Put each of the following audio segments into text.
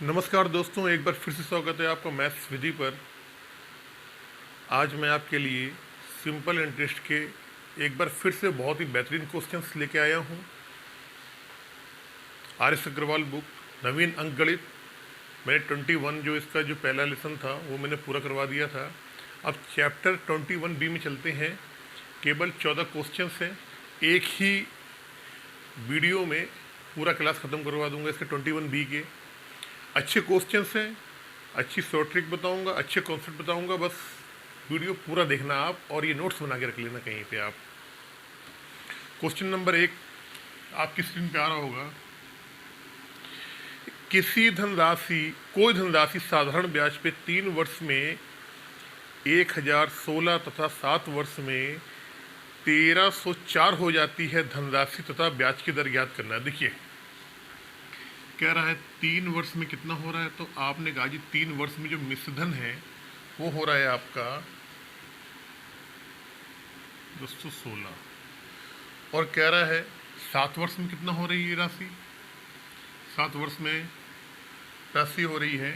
नमस्कार दोस्तों, एक बार फिर से स्वागत है आपका मैथ्स विधि पर। आज मैं आपके लिए सिंपल इंटरेस्ट के एक बार फिर से बहुत ही बेहतरीन क्वेश्चंस लेके आया हूँ। आर.एस. अग्रवाल बुक नवीन अंक गणित। मैंने 21 जो इसका जो पहला लेसन था वो मैंने पूरा करवा दिया था। अब चैप्टर 21B में चलते हैं। केवल 14 क्वेश्चंस हैं। एक ही वीडियो में पूरा क्लास ख़त्म करवा दूंगा इसके 21B के। अच्छे क्वेश्चंस हैं, अच्छी शॉर्ट ट्रिक बताऊंगा, अच्छे कॉन्सेप्ट बताऊंगा। बस वीडियो पूरा देखना आप, और ये नोट्स बना के रख लेना कहीं पे आप। क्वेश्चन नंबर 1 आपकी स्क्रीन पे आ रहा होगा। कोई धनराशि साधारण ब्याज पे 3 वर्ष में 1016 तथा 7 वर्ष में 1304 हो जाती है। धनराशि तथा ब्याज की दर ज्ञात करना है। देखिए कह रहा है 3 वर्ष में कितना हो रहा है, तो आपने कहा जी 3 वर्ष में जो मिश्रधन है वो हो रहा है आपका 216, और कह रहा है 7 वर्ष में कितना हो रही है राशि। 7 वर्ष में राशि हो रही है।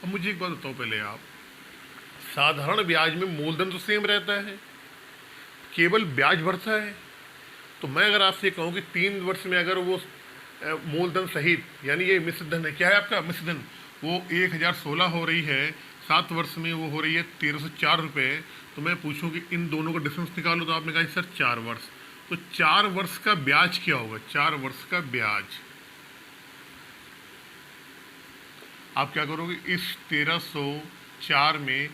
अब मुझे एक बात बताओ पहले आप, साधारण ब्याज में मूलधन तो सेम रहता है, केवल ब्याज बढ़ता है। तो मैं अगर आपसे कहूँ कि 3 वर्ष में अगर वो मूलधन सहित, यानी ये मिश्रधन है, क्या है आपका मिश्रधन, वो 1016 हो रही है, 7 वर्ष में वो हो रही है 1304 रुपये, तो मैं पूछूँ कि इन दोनों का डिफरेंस निकालो, तो आपने कहा सर 4 वर्ष। तो 4 वर्ष का ब्याज क्या होगा? 4 वर्ष का ब्याज आप क्या करोगे, इस 1304 में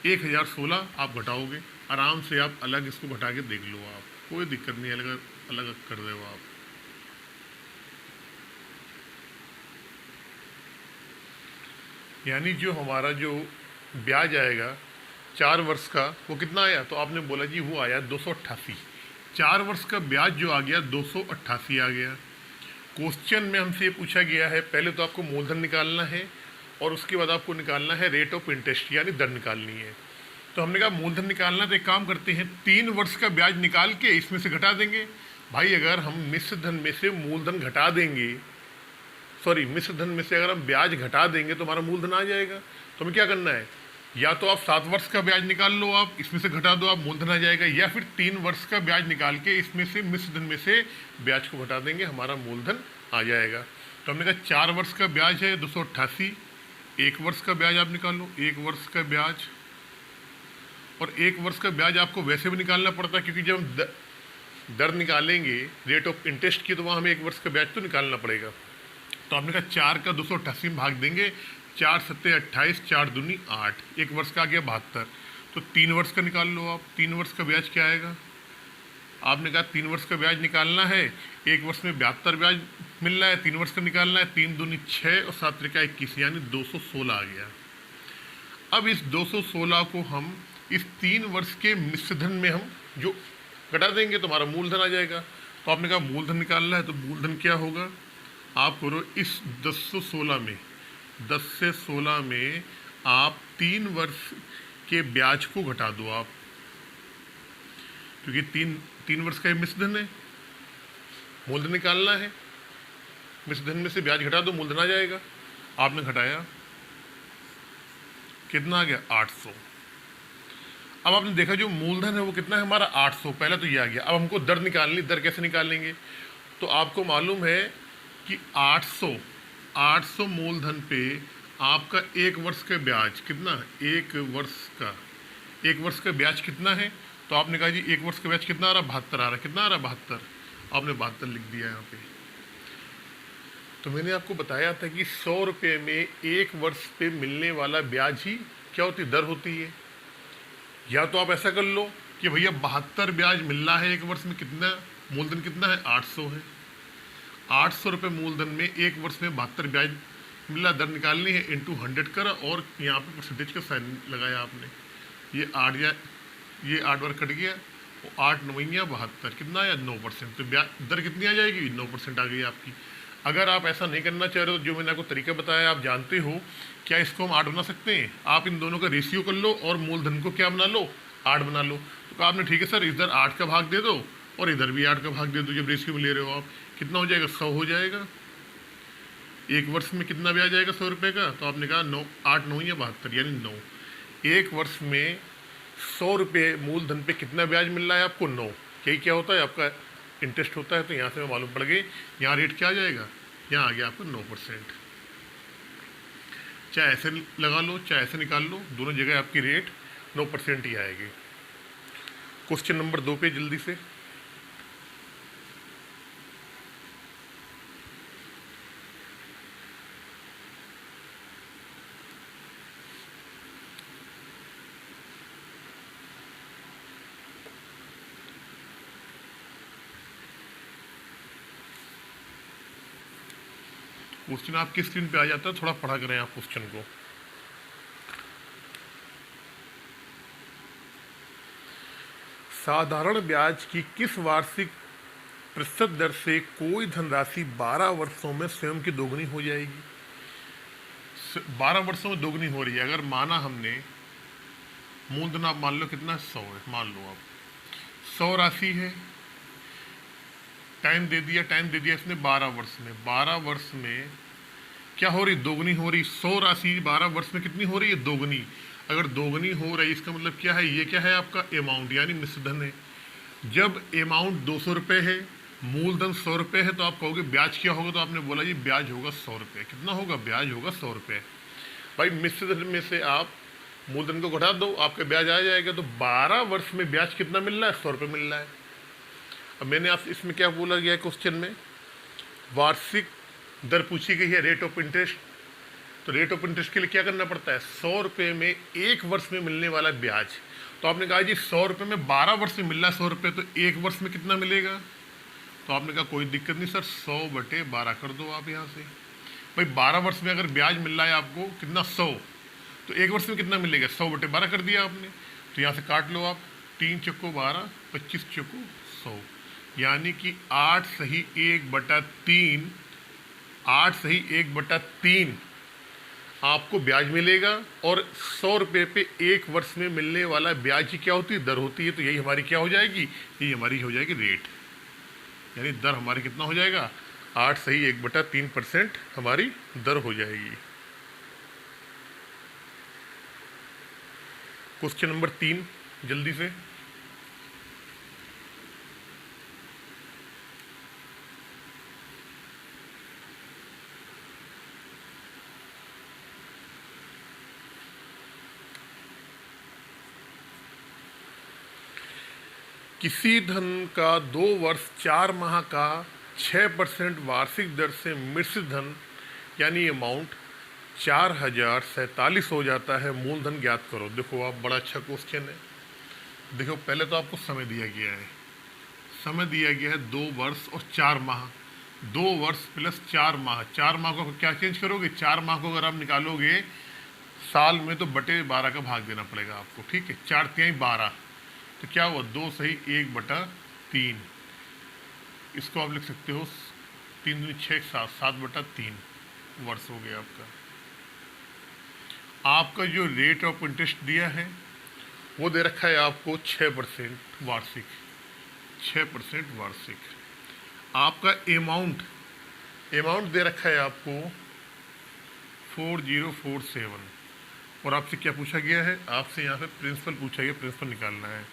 1016 आप घटाओगे। आराम से आप अलग इसको घटा के देख लो, आप कोई दिक्कत नहीं, अलग अलग कर रहे हो आप। यानी जो हमारा जो ब्याज आएगा 4 वर्ष का वो कितना आया, तो आपने बोला जी वो आया 288। 4 वर्ष का ब्याज जो आ गया 288 आ गया। क्वेश्चन में हमसे ये पूछा गया है, पहले तो आपको मूलधन निकालना है और उसके बाद आपको निकालना है रेट ऑफ इंटरेस्ट, यानी दर निकालनी है। तो हमने कहा मूलधन निकालना, तो एक काम करते हैं 3 वर्ष का ब्याज निकाल के इसमें से घटा देंगे। भाई अगर हम मिश्रधन में से मूलधन घटा देंगे, मिश्रधन में से अगर हम ब्याज घटा देंगे तो हमारा मूलधन आ जाएगा। तो हमें क्या करना है, या तो आप 7 वर्ष का ब्याज निकाल लो, आप इसमें से घटा दो, आप मूलधन आ जाएगा, या फिर 3 वर्ष का ब्याज निकाल के इसमें से मिश्रधन में से ब्याज को घटा देंगे, हमारा मूलधन आ जाएगा। तो हमने कहा 4 वर्ष का ब्याज है 288, 1 वर्ष का ब्याज आप निकालो, 1 वर्ष का ब्याज, और 1 वर्ष का ब्याज आपको वैसे भी निकालना पड़ता है, क्योंकि जब हम दर निकालेंगे रेट ऑफ इंटरेस्ट की, तो वहाँ हमें 1 वर्ष का ब्याज तो निकालना पड़ेगा। तो आपने कहा 4 का 288 में भाग देंगे, 4 सत्ते 28, 4 दूनी 8, 1 वर्ष का आ गया 72। तो 3 वर्ष का निकाल लो आप, 3 वर्ष का ब्याज क्या आएगा। आपने कहा 3 वर्ष का ब्याज निकालना है, 1 वर्ष में 72 ब्याज मिल रहा है, 3 वर्ष का निकालना है, 3 दूनी 6 और 7 त्रिका 21, यानी 216 आ गया। अब इस 216 को हम इस 3 वर्ष के मिश्रधन में हम जो घटा देंगे तो हमारा मूलधन आ जाएगा। तो आपने कहा मूलधन निकालना है, तो मूलधन क्या होगा, आप करो इस 10 से 16 में आप 3 वर्ष के ब्याज को घटा दो आप, क्योंकि 3 वर्ष का मिश्रधन है, मूलधन निकालना है, मिश्रधन में से ब्याज घटा दो, मूलधन आ जाएगा। आपने घटाया, कितना आ गया 800। अब आपने देखा जो मूलधन है वो कितना है हमारा 800, पहले तो ये आ गया। अब हमको दर निकालनी, दर कैसे निकालेंगे, तो आपको मालूम है कि 800 मूलधन पे आपका 1 वर्ष का ब्याज कितना है, 1 वर्ष का ब्याज कितना है, तो आपने कहा जी 1 वर्ष का ब्याज कितना आ रहा, 72 आ रहा है। कितना आ रहा, 72। आपने 72 लिख दिया यहाँ पे। तो मैंने आपको बताया था कि 100 रुपये में 1 वर्ष पे मिलने वाला ब्याज ही क्या होती, दर होती है। या तो आप ऐसा कर लो कि भैया 72 ब्याज मिल रहा है 1 वर्ष में, कितना मूलधन कितना है 800 है, 800 रुपये मूलधन में 1 वर्ष में 72 ब्याज मिल रहा, दर निकालनी है, इंटू 100 करा और यहाँ पे परसेंटेज का साइन लगाया आपने। ये 8 बार कट गया, वो 8 9 72, कितना आया 9%। तो ब्याज दर कितनी आ जाएगी, 9% आ गई आपकी। अगर आप ऐसा नहीं करना चाह रहे हो, जो मैंने आपको तरीका बताया आप जानते हो, क्या इसको हम 8 बना सकते हैं। आप इन दोनों का रेशियो कर लो और मूलधन को क्या बना लो, 8 बना लो। तो आपने ठीक है सर इधर 8 का भाग दे दो और इधर भी 8 का भाग दे दो। जब रेशियो में ले रहे हो आप, कितना हो जाएगा, 100 हो जाएगा। एक वर्ष में कितना ब्याज आएगा 100 रुपये का? तो आपने कहा 9, 8, 9 या 72, यानी 9। एक वर्ष में 100 रुपये मूलधन पे कितना ब्याज मिल रहा है आपको? 9। यही क्या होता है आपका इंटरेस्ट होता है। तो यहाँ से मालूम पड़ गई यहाँ रेट क्या आ जाएगा, यहाँ आ गया आपको 9%। चाहे ऐसे लगा लो चाहे ऐसे निकाल लो, दोनों जगह आपकी रेट 9% ही आएगी। क्वेश्चन नंबर 2 पे जल्दी से। क्वेश्चन आपकी स्क्रीन पे आ जाता है, थोड़ा पढ़ा करें आप क्वेश्चन को। साधारण ब्याज की किस वार्षिक प्रतिशत दर से कोई धनराशि 12 वर्षों में स्वयं की दोगुनी हो जाएगी? 12 वर्षों में दोगुनी हो रही है। अगर माना हमने मूलधन आप मान लो कितना 100 है, मान लो आप 100 राशि है, टाइम दे दिया इसने 12 वर्ष में। 12 वर्ष में क्या हो रही? दोगुनी हो रही। 100 राशि 12 वर्ष में कितनी हो रही है? दोगुनी। अगर दोगुनी हो रही इसका मतलब क्या है? ये क्या है आपका अमाउंट, यानी मिश्र धन है। जब अमाउंट 200 रुपये है, मूलधन 100 रुपये है, तो आप कहोगे ब्याज क्या होगा? तो आपने बोला जी ब्याज होगा 100 रुपये। कितना होगा? ब्याज होगा 100 रुपये। भाई मिश्र धन में से आप मूलधन को घटा दो, आपका ब्याज आ जाएगा। तो 12 वर्ष में ब्याज कितना मिल रहा है? 100 रुपये मिल रहा है। अब मैंने आप इसमें क्या बोला गया है क्वेश्चन में? वार्षिक दर पूछी गई है, रेट ऑफ इंटरेस्ट। तो रेट ऑफ इंटरेस्ट के लिए क्या करना पड़ता है? 100 रुपये में एक वर्ष में मिलने वाला ब्याज। तो आपने कहा जी 100 रुपये में 12 वर्ष में मिल रहा है 100 रुपये, तो एक वर्ष में कितना मिलेगा? तो आपने कहा कोई दिक्कत नहीं सर, 100/12 कर दो आप यहाँ से। भाई 12 वर्ष में अगर ब्याज मिल रहा है आपको कितना? 100, तो एक वर्ष में कितना मिलेगा? 100/12 कर दिया आपने। तो यहाँ से काट लो आप, 3 चौको 12, 25 चौको 100, यानी कि 8 सही 1/3, 8 सही 1/3 आपको ब्याज मिलेगा। और 100 रुपये पे एक वर्ष में मिलने वाला ब्याज की क्या होती है? दर होती है। तो यही हमारी क्या हो जाएगी? यही हमारी हो जाएगी रेट, यानी दर हमारी कितना हो जाएगा? 8 सही 1/3% हमारी दर हो जाएगी। क्वेश्चन नंबर 3 जल्दी से। किसी धन का 2 वर्ष 4 माह का 6% वार्षिक दर से मिश्र धन यानी अमाउंट 4047 हो जाता है। मूलधन ज्ञात करो। देखो आप, बड़ा अच्छा क्वेश्चन है। देखो पहले तो आपको समय दिया गया है, समय दिया गया है 2 वर्ष और 4 माह। 2 वर्ष प्लस 4 माह, 4 माह को क्या चेंज करोगे? 4 माह को अगर आप निकालोगे साल में तो बटे 12 का भाग देना पड़ेगा आपको, ठीक है। 4 तिहाई 12, तो क्या हुआ? 2 सही 1/3। इसको आप लिख सकते हो 3 दूनी 6 7, 7/3 वर्ष हो गया आपका। आपका जो रेट ऑफ इंटरेस्ट दिया है वो दे रखा है आपको 6% वार्षिक, 6% वार्षिक। आपका अमाउंट दे रखा है आपको 4047, और आपसे क्या पूछा गया है? आपसे यहाँ पे प्रिंसिपल पूछा गया, प्रिंसिपल निकालना है।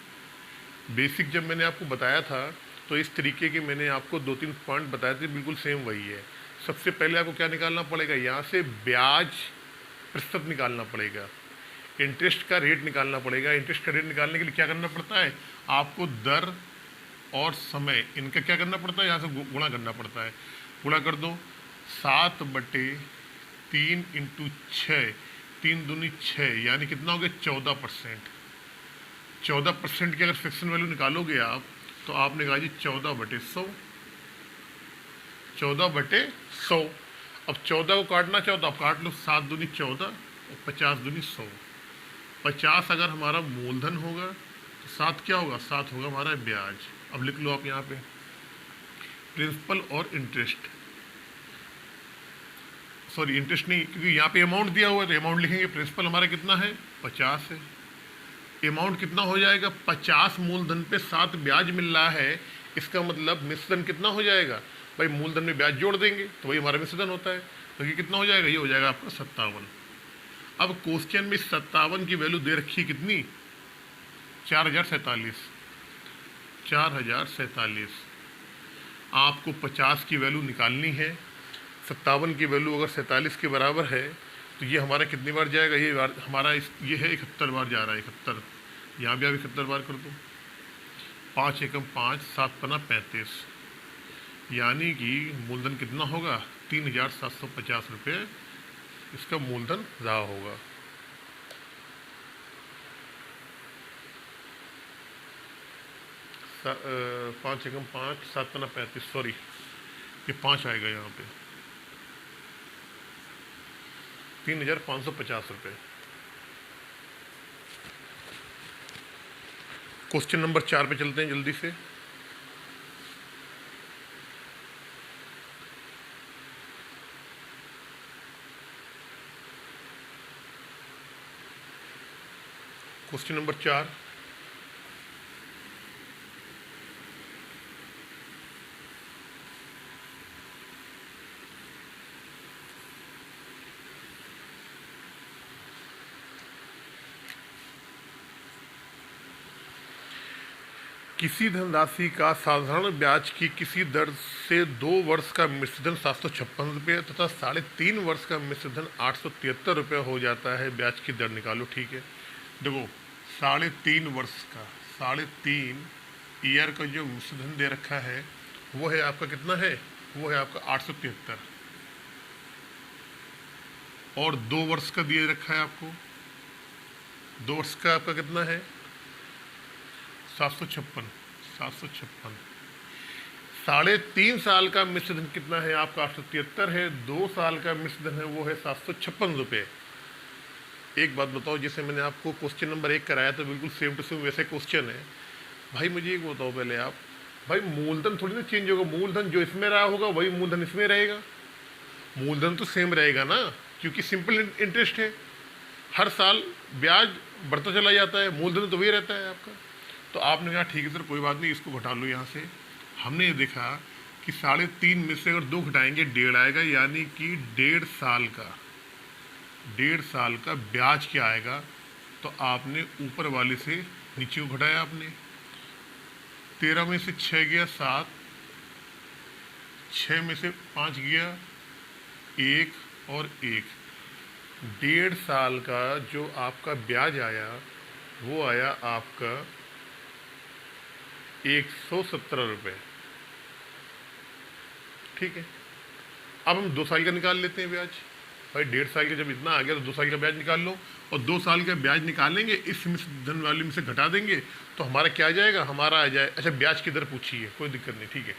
बेसिक जब मैंने आपको बताया था तो इस तरीके के मैंने आपको 2-3 पॉइंट बताए थे, बिल्कुल सेम वही है। सबसे पहले आपको क्या निकालना पड़ेगा? यहाँ से ब्याज प्रतिशत निकालना पड़ेगा, इंटरेस्ट का रेट निकालना पड़ेगा। इंटरेस्ट का रेट निकालने के लिए क्या करना पड़ता है? आपको दर और समय इनका क्या करना पड़ता है? यहाँ से गुणा करना पड़ता है। गुणा कर दो 7/3 × 6, 3 दूनी 6, यानी कितना हो गया? 14%। 14% की अगर फिक्सन वैल्यू निकालोगे आप तो आपने कहा जी 14/100, 14/100। अब 14 को काटना चाहो तो आप काट लो, 7 दूनी 14 और 50 दूनी 100। 50 अगर हमारा मूलधन होगा तो 7 क्या होगा? 7 होगा हमारा ब्याज। अब लिख लो आप यहाँ पे प्रिंसिपल और इंटरेस्ट, सॉरी इंटरेस्ट नहीं, क्योंकि यहाँ पे अमाउंट दिया हुआ है तो अमाउंट लिखेंगे। प्रिंसिपल हमारा कितना है? 50 है। अमाउंट कितना हो जाएगा? 50 मूलधन पे 7 ब्याज मिल रहा है, इसका मतलब मिश्रधन कितना हो जाएगा? भाई मूलधन में ब्याज जोड़ देंगे तो वही हमारा मिश्रधन होता है। तो ये कितना हो जाएगा, ये हो जाएगा आपका 57। अब क्वेश्चन में 57 की वैल्यू दे रखी है कितनी, 4047। 4047 आपको 50 की वैल्यू निकालनी है। 57 की वैल्यू अगर 47 के बराबर है तो ये हमारा कितनी बार जाएगा, ये हमारा ये है 71 बार जा रहा है, 71। यहाँ भी आप 71 बार कर दो। 5 एकम 5, 7 पना 35, यानी कि मूलधन कितना होगा, 3750 रुपये इसका मूलधन रहा होगा। पाँच एकम 5, 7 पना 35, सॉरी ये 5 आएगा यहाँ पे, 3550 रुपये। क्वेश्चन नंबर 4 पे चलते हैं जल्दी से। क्वेश्चन नंबर 4, किसी धनराशि का साधारण ब्याज की किसी दर से 2 वर्ष का मिश्रधन 756 रुपये तथा 3.5 वर्ष का मिश्रधन 873 रुपये हो जाता है। ब्याज की दर निकालो। ठीक है, देखो 3.5 वर्ष का, 3.5 ईयर का जो मिश्रधन दे रखा है वो है आपका कितना है, वो है आपका 873, और 2 वर्ष का दिए रखा है आपको, 2 वर्ष का आपका कितना है 756। 3.5 साल का मिश्रधन कितना है आपका 873 है, 2 साल का मिश्रधन है वो है 756 रुपये। एक बात बताओ, जैसे मैंने आपको क्वेश्चन नंबर 1 कराया तो बिल्कुल सेम टू सेम वैसे क्वेश्चन है। भाई मुझे एक बताओ पहले आप, भाई मूलधन थोड़ी ना चेंज होगा, मूलधन जो इसमें रहा होगा वही मूलधन इसमें रहेगा, मूलधन तो सेम रहेगा ना, क्योंकि सिंपल इंटरेस्ट है, हर साल ब्याज बढ़ता चला जाता है, मूलधन तो वही रहता है आपका। तो आपने कहा ठीक है सर कोई बात नहीं, इसको घटा लो यहाँ से। हमने ये देखा कि 3.5 में से अगर 2 घटाएंगे 1.5 आएगा, यानी कि 1.5 साल का ब्याज क्या आएगा। तो आपने ऊपर वाले से नीचे को घटाया, आपने 13 में से 6 गया 7, 6 में से 5 गया 1 और 1, 1.5 साल का जो आपका ब्याज आया वो आया आपका 117 रुपये। ठीक है, अब हम 2 साल का निकाल लेते हैं ब्याज। भाई 1.5 साल का जब इतना आ गया तो 2 साल का ब्याज निकाल लो, और 2 साल का ब्याज निकालेंगे इस धन वाले में से घटा देंगे तो हमारा क्या आ जाएगा, हमारा आ जाए, अच्छा ब्याज की दर पूछी है, कोई दिक्कत नहीं। ठीक है,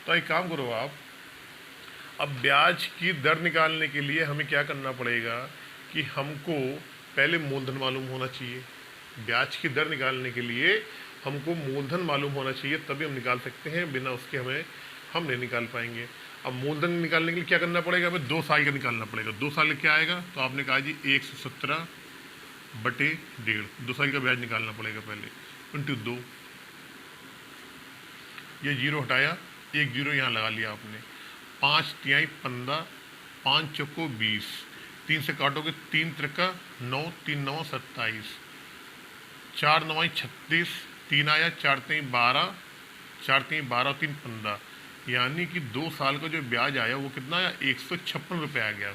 तो एक काम करो आप, अब ब्याज की दर निकालने के लिए हमें क्या करना पड़ेगा कि हमको पहले मूलधन मालूम होना चाहिए। ब्याज की दर निकालने के लिए हमको मूलधन मालूम होना चाहिए, तभी हम निकाल सकते हैं, बिना उसके हम नहीं निकाल पाएंगे। अब मूलधन निकालने के लिए क्या करना पड़ेगा, हमें 2 साल का निकालना पड़ेगा। 2 साल क्या आएगा, तो आपने कहा जी 117/1.5, 2 साल का ब्याज निकालना पड़ेगा पहले, इंटू 2, ये 0 हटाया, 1 0 यहाँ लगा लिया आपने, 5 तिहाई 15, 5 चौको 20, 3 से काटोगे 3 त्रिका 9, 3 9 27, 4 9 36, 3 आया, 4 3 12, 4 3 12, 3 15, यानी कि 2 साल का जो ब्याज आया वो कितना आया, 156 रुपये आ गया।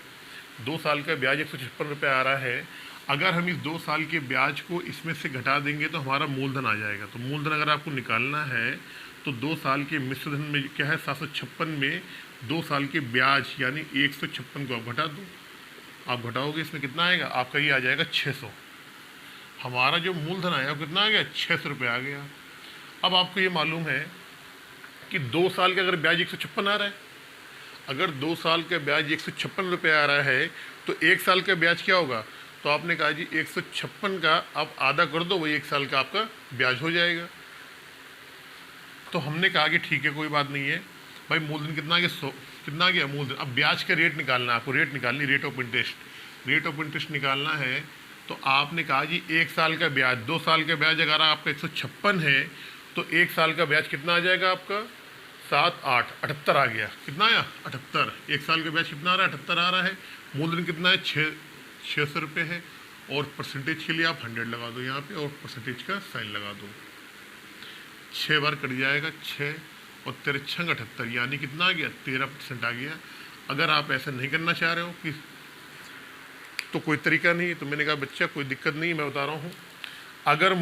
2 साल का ब्याज 156 रुपये आ रहा है। अगर हम इस 2 साल के ब्याज को इसमें से घटा देंगे तो हमारा मूलधन आ जाएगा। तो मूलधन अगर आपको निकालना है तो 2 साल के मिश्रधन में क्या है, 756 में 2 साल के ब्याज यानी 156 को आप घटा दो। आप घटाओगे इसमें कितना आएगा, आपका ये आ जाएगा 600। हमारा जो मूलधन आया वो कितना आ गया, 600 रुपये आ गया। अब आपको ये मालूम है कि 2 साल का अगर ब्याज 156 आ रहा है, अगर 2 साल का ब्याज 156 रुपये आ रहा है तो 1 साल का ब्याज क्या होगा, तो आपने कहा जी 156 का आप आधा कर दो, वही 1 साल का आपका ब्याज हो जाएगा। तो हमने कहा कि ठीक है कोई बात नहीं है भाई, मूलधन कितना आ गया, 100 कितना आ गया मूलधन। अब ब्याज का रेट निकालना है आपको, रेट निकालनी, rate of interest, rate of interest निकालना है। तो आपने कहा जी 1 साल का ब्याज, 2 साल का ब्याज अगर आपका 156 है तो 1 साल का ब्याज कितना आ जाएगा आपका 7 8 78 आ गया। कितना आया? 78। एक साल का ब्याज कितना आ रहा है? 78 आ रहा है। मूलधन कितना है? 600 रुपये है। और परसेंटेज के लिए आप 100 लगा दो यहाँ पे और परसेंटेज का साइन लगा दो। 6 बार कट जाएगा, 6 और 3 6 78, यानी कितना आ गया? 13% आ गया। अगर आप ऐसा नहीं करना चाह रहे हो कि तो कोई तरीका नहीं, तो मैंने कहा बच्चा कोई दिक्कत नहीं, मैं बता रहा हूँ। अगर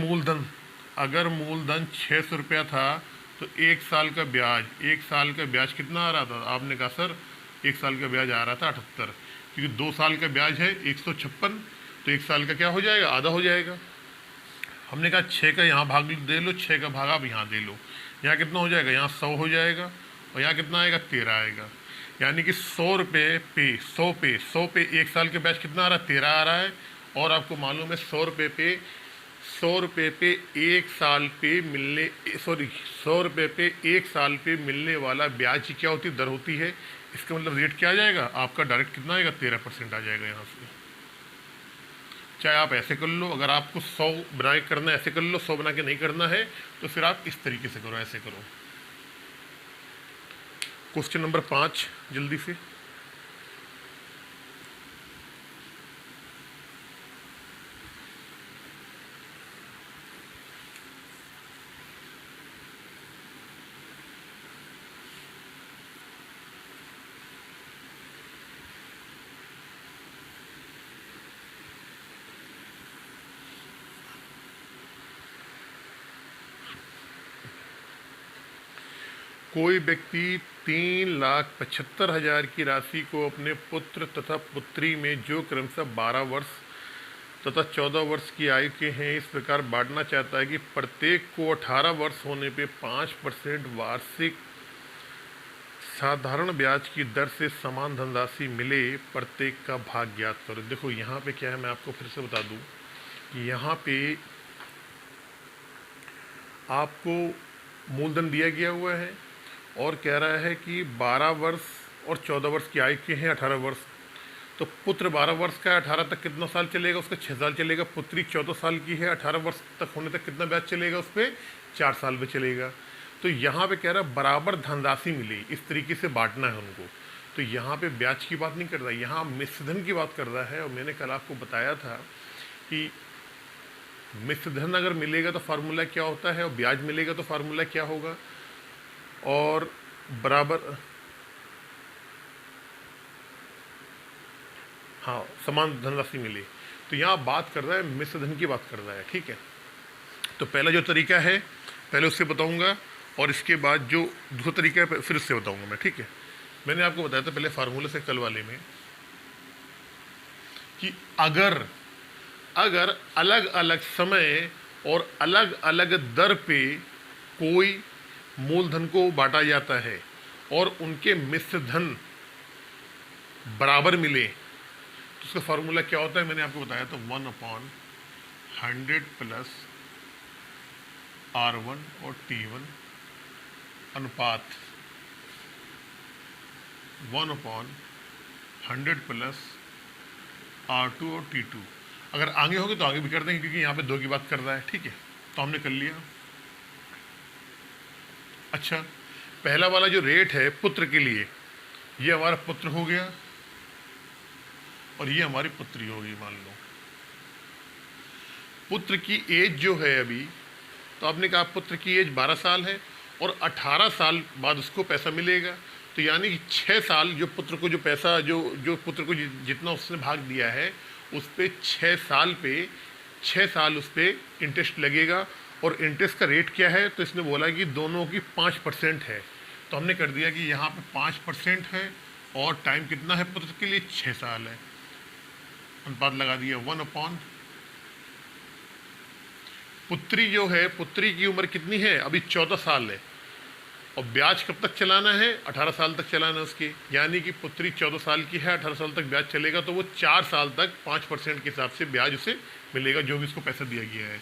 मूलधन 600 रुपया था तो एक साल का ब्याज कितना आ रहा था? आपने कहा सर एक साल का ब्याज आ रहा था 78, क्योंकि 2 साल का ब्याज है 156, तो एक साल का क्या हो जाएगा? आधा हो जाएगा। हमने कहा 6 का यहाँ भाग दे लो, 6 का भाग आप यहाँ दे लो। यहाँ कितना हो जाएगा? यहाँ 100 हो जाएगा और यहाँ कितना आएगा? 13 आएगा। यानी कि 100 रुपये पे 100 पे एक साल के ब्याज कितना आ रहा है? 13 आ रहा है। और आपको मालूम है 100 रुपये पे एक साल पे मिलने वाला ब्याज की क्या होती है? दर होती है। इसका मतलब रेट क्या आ जाएगा? आपका डायरेक्ट कितना आएगा? 13% आ जाएगा यहाँ से। चाहे आप ऐसे कर लो, अगर आपको 100 बना के करना है ऐसे कर लो, 100 बना के नहीं करना है तो फिर आप इस तरीके से करो, ऐसे करो। क्वेश्चन नंबर 5 जल्दी से। कोई व्यक्ति 3,75,000 की राशि को अपने पुत्र तथा पुत्री में जो क्रमशः 12 वर्ष तथा 14 वर्ष की आयु के हैं इस प्रकार बांटना चाहता है कि प्रत्येक को 18 वर्ष होने पे 5% वार्षिक साधारण ब्याज की दर से समान धनराशि मिले, प्रत्येक का भाग ज्ञात करो। देखो यहाँ पे क्या है, मैं आपको फिर से बता दूं कि यहाँ पे आपको मूलधन दिया गया हुआ है और कह रहा है कि 12 वर्ष और 14 वर्ष की आयु के हैं 18 वर्ष। तो पुत्र 12 वर्ष का है, 18 तक कितना साल चलेगा? उसका 6 साल चलेगा। पुत्री 14 साल की है, 18 वर्ष तक होने तक कितना ब्याज चलेगा? उस पर 4 साल में चलेगा। तो यहाँ पे कह रहा है बराबर धनराशि मिले, इस तरीके से बांटना है उनको। तो यहाँ पे ब्याज की बात नहीं कर रहा है, यहाँ मिश्रधन की बात कर रहा है। और मैंने कल आपको बताया था कि मिश्रधन अगर मिलेगा तो फार्मूला क्या होता है और ब्याज मिलेगा तो फार्मूला क्या होगा। और बराबर हाँ समान धनराशि मिले, तो यहाँ बात कर रहा है मिश्रधन की बात कर रहा है। ठीक है, तो पहला जो तरीका है पहले उससे बताऊंगा और इसके बाद जो दूसरा तरीका है फिर उससे बताऊंगा मैं। ठीक है, मैंने आपको बताया था पहले फार्मूले से कल वाले में कि अगर अलग अलग समय और अलग अलग दर पे कोई मूलधन को बांटा जाता है और उनके मिश्र धन बराबर मिले तो उसका फार्मूला क्या होता है? मैंने आपको बताया था 1/100 प्लस R1 और T1 अनुपात 1/100 प्लस R2 और T2। अगर आगे होगे तो आगे भी कर देंगे क्योंकि यहाँ पे 2 की बात कर रहा है। ठीक है, तो हमने कर लिया। अच्छा, पहला वाला जो रेट है पुत्र के लिए, ये हमारा पुत्र हो गया और ये हमारी पुत्री होगी। मान लो पुत्र की एज जो है अभी, तो आपने कहा पुत्र की एज 12 साल है और 18 साल बाद उसको पैसा मिलेगा। तो यानी कि 6 साल जो पुत्र को जो पैसा जो पुत्र को जितना उसने भाग दिया है उस पर 6 साल उस पर इंटरेस्ट लगेगा। और इंटरेस्ट का रेट क्या है? तो इसने बोला कि दोनों की 5% है। तो हमने कर दिया कि यहाँ पे 5% है और टाइम कितना है पुत्र के लिए? 6 साल है। अनुपात लगा दिया 1/। पुत्री जो है, पुत्री की उम्र कितनी है? अभी 14 साल है और ब्याज कब तक चलाना है? 18 साल तक चलाना है उसके। यानी कि पुत्री 14 साल की है, 18 साल तक ब्याज चलेगा, तो वो 4 साल तक 5% के हिसाब से ब्याज उसे मिलेगा जो भी उसको पैसा दिया गया है।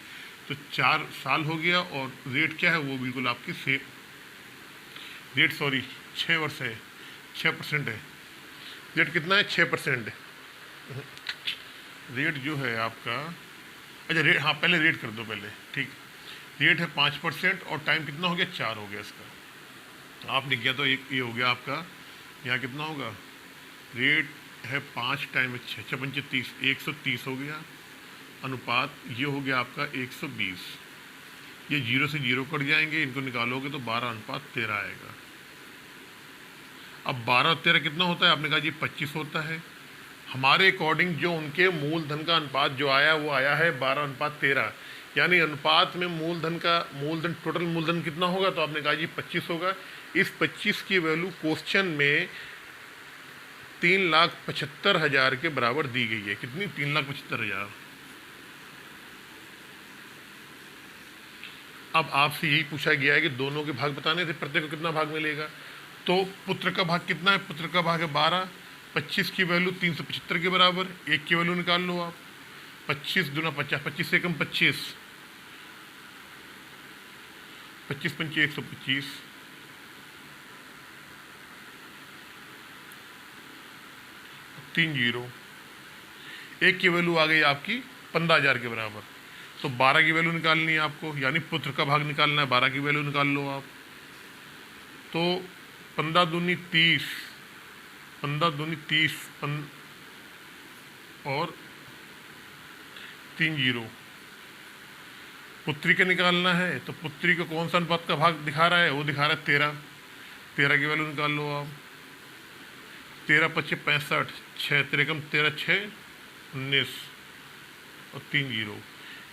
तो 4 साल हो गया और रेट क्या है? वो बिल्कुल आपकी सेम रेट, 6 वर्ष है, 6% है। रेट कितना है? 6% रेट जो है आपका। अच्छा रेट, हाँ पहले रेट कर दो पहले। ठीक, रेट है 5% और टाइम कितना हो गया? 4 हो गया इसका। आपने किया तो एक ये हो गया आपका, यहाँ कितना होगा, रेट है 5 टाइम 6 56 30, 130 हो गया। अनुपात ये हो गया आपका 120। ये 0 से 0 कट जाएंगे, इनको निकालोगे तो 12:13 आएगा। अब 12 और 13 कितना होता है, आपने कहा जी 25 होता है। हमारे अकॉर्डिंग जो उनके मूलधन का अनुपात जो आया वो आया है 12:13, यानी अनुपात में मूलधन टोटल मूलधन कितना होगा, तो आपने कहा जी 25 होगा। इस 25 की वैल्यू क्वेश्चन में 3,75,000 के बराबर दी गई है। कितनी, 3,75,000। अब आपसे यही पूछा गया है कि दोनों के भाग बताने थे, प्रत्येक को कितना भाग मिलेगा। तो पुत्र का भाग कितना है, पुत्र का भाग है 12, 25 की वैल्यू 375 के बराबर, एक की वैल्यू निकाल लो आप, 25 दूना 50, 25 से कम 25, 25 पंचे 125, 3 जीरो, एक की वैल्यू आ गई आपकी 15,000 के बराबर। तो 12 की वैल्यू निकालनी है आपको, यानी पुत्र का भाग निकालना है, 12 की वैल्यू निकाल लो आप। तो 15 दूनी 30, 15 दूनी 30 और 3 जीरो। पुत्री का निकालना है, तो पुत्री को कौन सा अनुपात का भाग दिखा रहा है, वो दिखा रहा है 13। 13 की वैल्यू निकाल लो आप, 13 पच्चे 65, 6 त्रिकम 13 6 19 और 3 जीरो,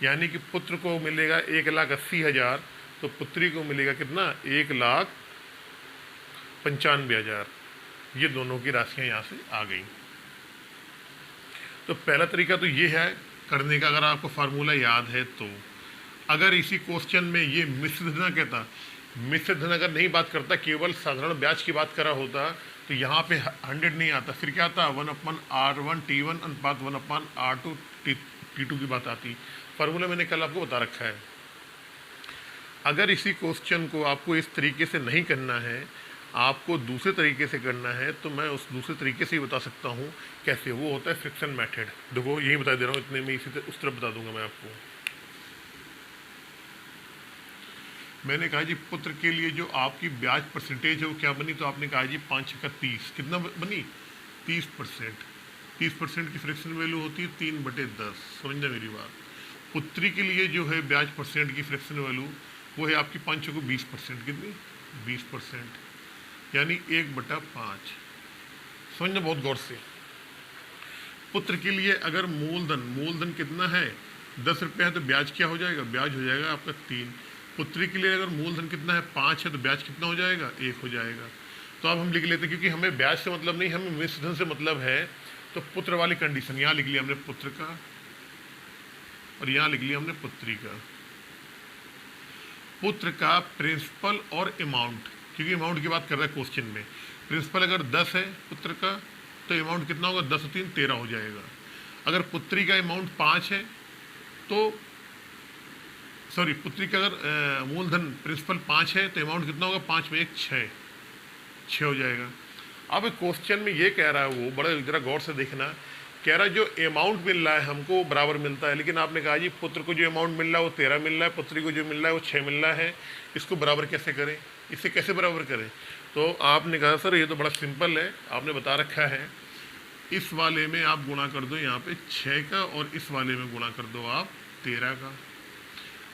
यानी कि पुत्र को मिलेगा 1,80,000, तो पुत्री को मिलेगा कितना, 1,95,000। ये दोनों की राशियां यहाँ से आ गई। तो पहला तरीका तो ये है करने का, अगर आपको फार्मूला याद है तो। अगर इसी क्वेश्चन में ये मिश्र धन कहता, मिश्र धन अगर नहीं बात करता, केवल साधारण ब्याज की बात करा होता, तो यहाँ पे 100 नहीं आता, फिर क्या आता, 1/R1 T1 अनुपात 1/R2 T2 की बात आती। फार्मूला मैंने कल आपको बता रखा है। अगर इसी क्वेश्चन को आपको इस तरीके से नहीं करना है, आपको दूसरे तरीके से करना है, तो मैं उस दूसरे तरीके से ही बता सकता हूँ कैसे। वो होता है फ्रिक्शन मेथड। देखो यही बता दे रहा हूँ, इतने में इसी उस तरफ बता दूंगा मैं आपको। मैंने कहा जी पुत्र के लिए जो आपकी ब्याज परसेंटेज है वो क्या बनी, तो आपने कहा जी 5 का 30, कितना बनी, 30%। 30% की फ्रिक्शन वैल्यू होती है 3/10, समझना मेरी बात। पुत्री के लिए जो है ब्याज परसेंट की फ्रिक्शन वैल्यू वो है आपकी 5 को 20%, कितनी, 20%, यानी 1/5। समझना बहुत गौर से। पुत्र के लिए अगर मूलधन कितना है, 10 रुपये है, तो ब्याज क्या हो जाएगा, ब्याज हो जाएगा आपका 3। पुत्री के लिए अगर मूलधन कितना है, 5 है, तो ब्याज कितना हो जाएगा, 1 हो जाएगा। तो अब हम लिख लेते हैं, क्योंकि हमें ब्याज से मतलब नहीं, हमें मिश्र धन से मतलब है। तो पुत्र वाली कंडीशन यहाँ लिख लिया हमने पुत्र का, और यहाँ लिख लिया हमने पुत्री का। पुत्र का प्रिंसिपल और अमाउंट, क्योंकि अमाउंट की बात कर रहा है क्वेश्चन में। प्रिंसिपल अगर 10 है पुत्र का, तो अमाउंट कितना होगा, 10 और 3 13 हो जाएगा। अगर पुत्री का अमाउंट 5 है, तो सॉरी पुत्री का अगर मूलधन प्रिंसिपल 5 है, तो अमाउंट कितना होगा, 5 में 1 6 हो जाएगा। अब क्वेश्चन में ये कह रहा है, वो बड़ा जरा गौर से देखना, कह रहा है जो अमाउंट मिल रहा है हमको बराबर मिलता है, लेकिन आपने कहा जी पुत्र को जो अमाउंट मिल रहा है वो 13 मिल रहा है, पुत्री को जो मिल रहा है वो 6 मिल रहा है, इसको बराबर कैसे करें, इसे कैसे बराबर करें। तो आपने कहा सर ये तो बड़ा सिंपल है, आपने बता रखा है, इस वाले में आप गुणा कर दो यहाँ पे 6 का, और इस वाले में गुणा कर दो आप 13 का।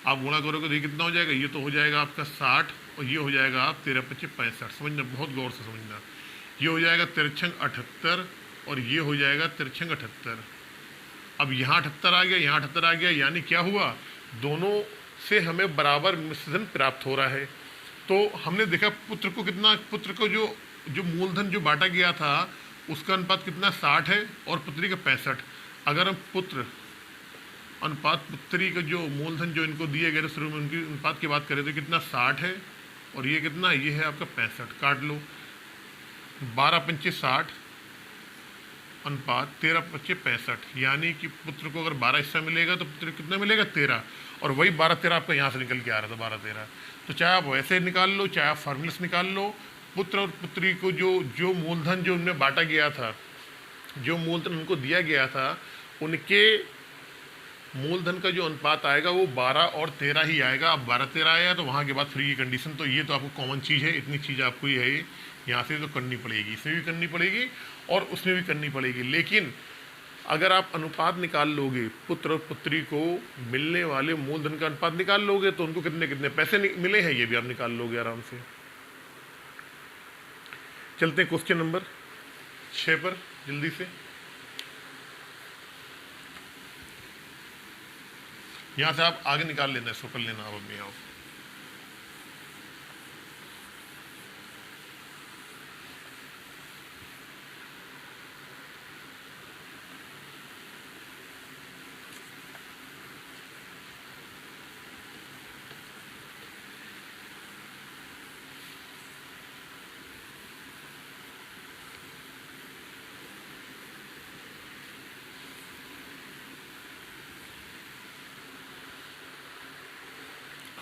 आप गुणा करोगे तो ये कितना हो जाएगा, ये तो हो जाएगा आपका 60, और ये हो जाएगा आप 13 पच्चीस 65। समझना, बहुत गौर से समझना। ये हो जाएगा 13 78, और ये हो जाएगा 13 78। अब यहाँ 78 आ गया, यहाँ 78 आ गया, यानी क्या हुआ, दोनों से हमें बराबर मिश्रण प्राप्त हो रहा है। तो हमने देखा पुत्र को कितना, पुत्र को जो मूलधन जो बांटा गया था उसका अनुपात कितना 60 है, और पुत्री का 65। अगर हम पुत्र अनुपात पुत्री का जो मूलधन जो इनको दिए गए शुरू में उनकी अनुपात की बात करें तो कितना 60 है, और ये कितना, ये है आपका 65। काट लो, 12 पंचे 60 अनुपात 13 पच्चे 65, यानी कि पुत्र को अगर 12 हिस्सा मिलेगा तो पुत्र कितना मिलेगा 13, और वही 12-13 आपका यहाँ से निकल के आ रहा था 12-13। तो चाहे आप वैसे निकाल लो, चाहे आप फार्मूला से निकाल लो, पुत्र और पुत्री को जो मूलधन जो उनमें बांटा गया था, जो मूलधन उनको दिया गया था, उनके मूलधन का जो अनुपात आएगा वो 12 और 13 ही आएगा। अब 12-13 आया तो वहाँ के बाद फ्री की कंडीशन, तो ये तो आपको कॉमन चीज़ है, इतनी चीज़ आपको ये है यहाँ से तो करनी पड़ेगी, इसमें भी करनी पड़ेगी और उसमें भी करनी पड़ेगी। लेकिन अगर आप अनुपात निकाल लोगे, पुत्र और पुत्री को मिलने वाले मूलधन का अनुपात निकाल लोगे तो उनको कितने कितने पैसे मिले हैं ये भी आप निकाल लोगे आराम से। चलते हैं क्वेश्चन नंबर 6 पर जल्दी से। यहां से आप आगे निकाल लेना, इसको कर लेना आप अपने आप।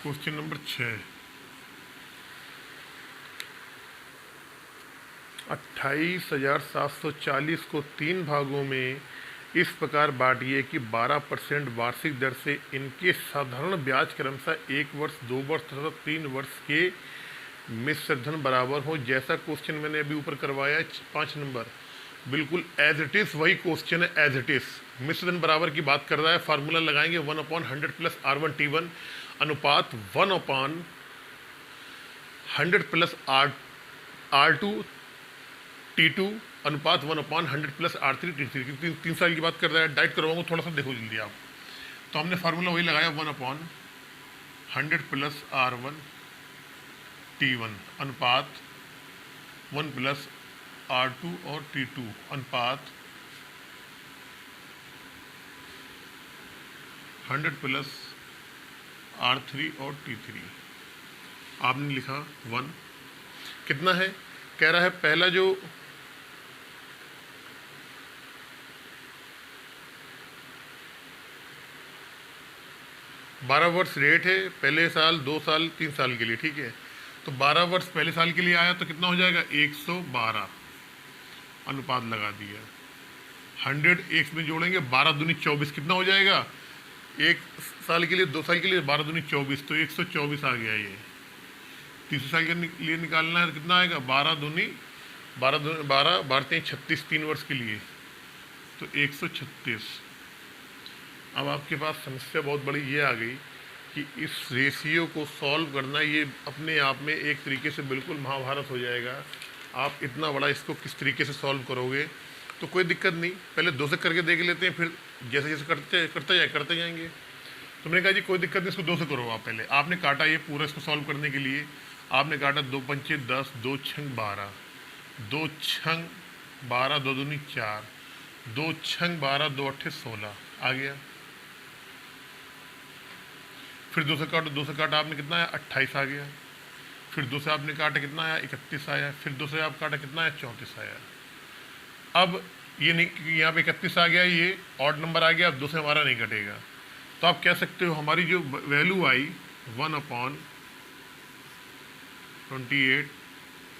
क्वेश्चन नंबर 6, 28,740 को 3 भागों में इस प्रकार बांटिए कि 12% वार्षिक दर से इनके साधारण ब्याज क्रमशः 1 वर्ष, 2 वर्ष तथा 3 वर्ष के मिश्रधन बराबर हो। जैसा क्वेश्चन मैंने अभी ऊपर करवाया 5 नंबर, बिल्कुल एज इट इज़ वही क्वेश्चन है, एज इट इज़। मिश्रधन बराबर की बात कर रहा है, फार्मूला लगाएंगे 1/100 प्लस R1T1 अनुपात 1/100 प्लस R2T2 अनुपात 1/100 प्लस R3T3। 3 साल की बात कर रहा है, डाइट करवाऊंगा थोड़ा सा, देखो जल्दी आप। तो हमने फार्मूला वही लगाया 1/100 प्लस R1T1 अनुपात 1 प्लस R2 और T2 अनुपात 100 प्लस R3 और T3। आपने लिखा 1, कितना है, कह रहा है पहला जो बारह वर्ष रेट है, पहले साल, 2 साल, 3 साल के लिए, ठीक है। तो 12 वर्ष पहले साल के लिए आया तो कितना हो जाएगा 112, अनुपात लगा दिया। 100 एक में जोड़ेंगे, 12 दूनी 24, कितना हो जाएगा 1 साल के लिए, 2 साल के लिए 12 दूनी 24, तो 124 आ गया ये। तीसरे साल के लिए निकालना है, कितना आएगा 12 दूनी 12 12 36, 3 वर्ष के लिए तो 136। अब आपके पास समस्या बहुत बड़ी ये आ गई कि इस रेशियो को सॉल्व करना, ये अपने आप में एक तरीके से बिल्कुल महाभारत हो जाएगा। आप इतना बड़ा इसको किस तरीके से सॉल्व करोगे, तो कोई दिक्कत नहीं, पहले 2 से करके देख लेते हैं, फिर जैसे जैसे करते जाएंगे। तो मैंने कहा जी कोई दिक्कत नहीं, इसको 2 से करो आप। पहले आपने काटा ये पूरा, इसको सॉल्व करने के लिए आपने काटा 2 पंचे 10, 2 छंग 12, 2 छंग 12, 2 दूनी 4, 2 छंग 12, 2 अट्ठे 16 आ गया। फिर 2 से काटो, 2 से काटा आपने कितना आया 28 आ गया। फिर 2 से आपने काटा कितना आया 31 आया। फिर 2 से आप काटा कितना आया 34 आया। अब ये नहीं, यहाँ पे 31 आ गया, ये ऑड नंबर आ गया, अब 2 से हमारा नहीं कटेगा। तो आप कह सकते हो हमारी जो वैल्यू आई 1/28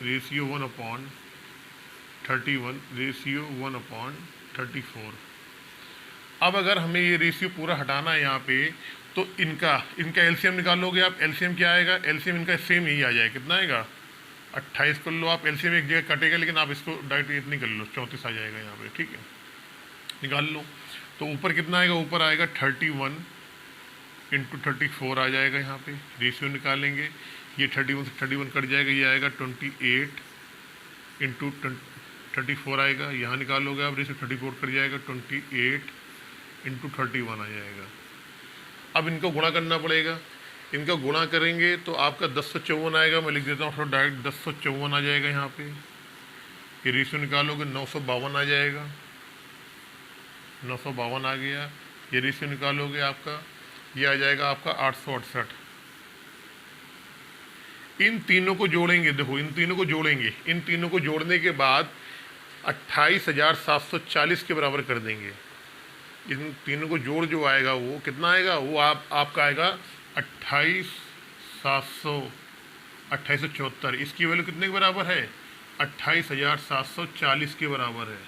रेशियो 1/31 रेशियो 1/34। अब अगर हमें ये रेशियो पूरा हटाना है यहाँ पे, तो इनका एलसीएम निकालोगे आप। एलसीएम क्या आएगा, एलसीएम इनका सेम यही आ जाएगा, कितना आएगा 28 कर लो आप। एलसीएम एक जगह कटेगा, लेकिन आप इसको डायरेक्ट इतनी कर लो, 34 आ जाएगा यहाँ पे, ठीक है, निकाल लो। तो ऊपर कितना आएगा, ऊपर आएगा 31 इंटू 34 आ जाएगा। यहाँ पे रेशियो निकालेंगे, ये 31 से 31 कट जाएगा, ये आएगा 28 इंटू 34 आएगा। यहाँ निकालोगे आप रेशियो, 34 कट जाएगा, 28 इंटू 31 आ जाएगा। अब इनको गुणा करना पड़ेगा, इनका गुणा करेंगे तो आपका 1054 आएगा। मैं लिख देता हूँ थोड़ा डायरेक्ट, 1054 आ जाएगा यहाँ पे। ये रेशियो निकालोगे 952 आ जाएगा, 952 आ गया। ये रेशियो निकालोगे आपका, ये आ जाएगा आपका 868। इन तीनों को जोड़ेंगे, देखो इन तीनों को जोड़ेंगे, इन तीनों को जोड़ने के बाद 28,740 के बराबर कर देंगे। इन तीनों को जोड़ जो आएगा वो कितना आएगा, वो आपका आएगा 28,74। इसकी वैल्यू कितने के बराबर है, 28,740 के बराबर है।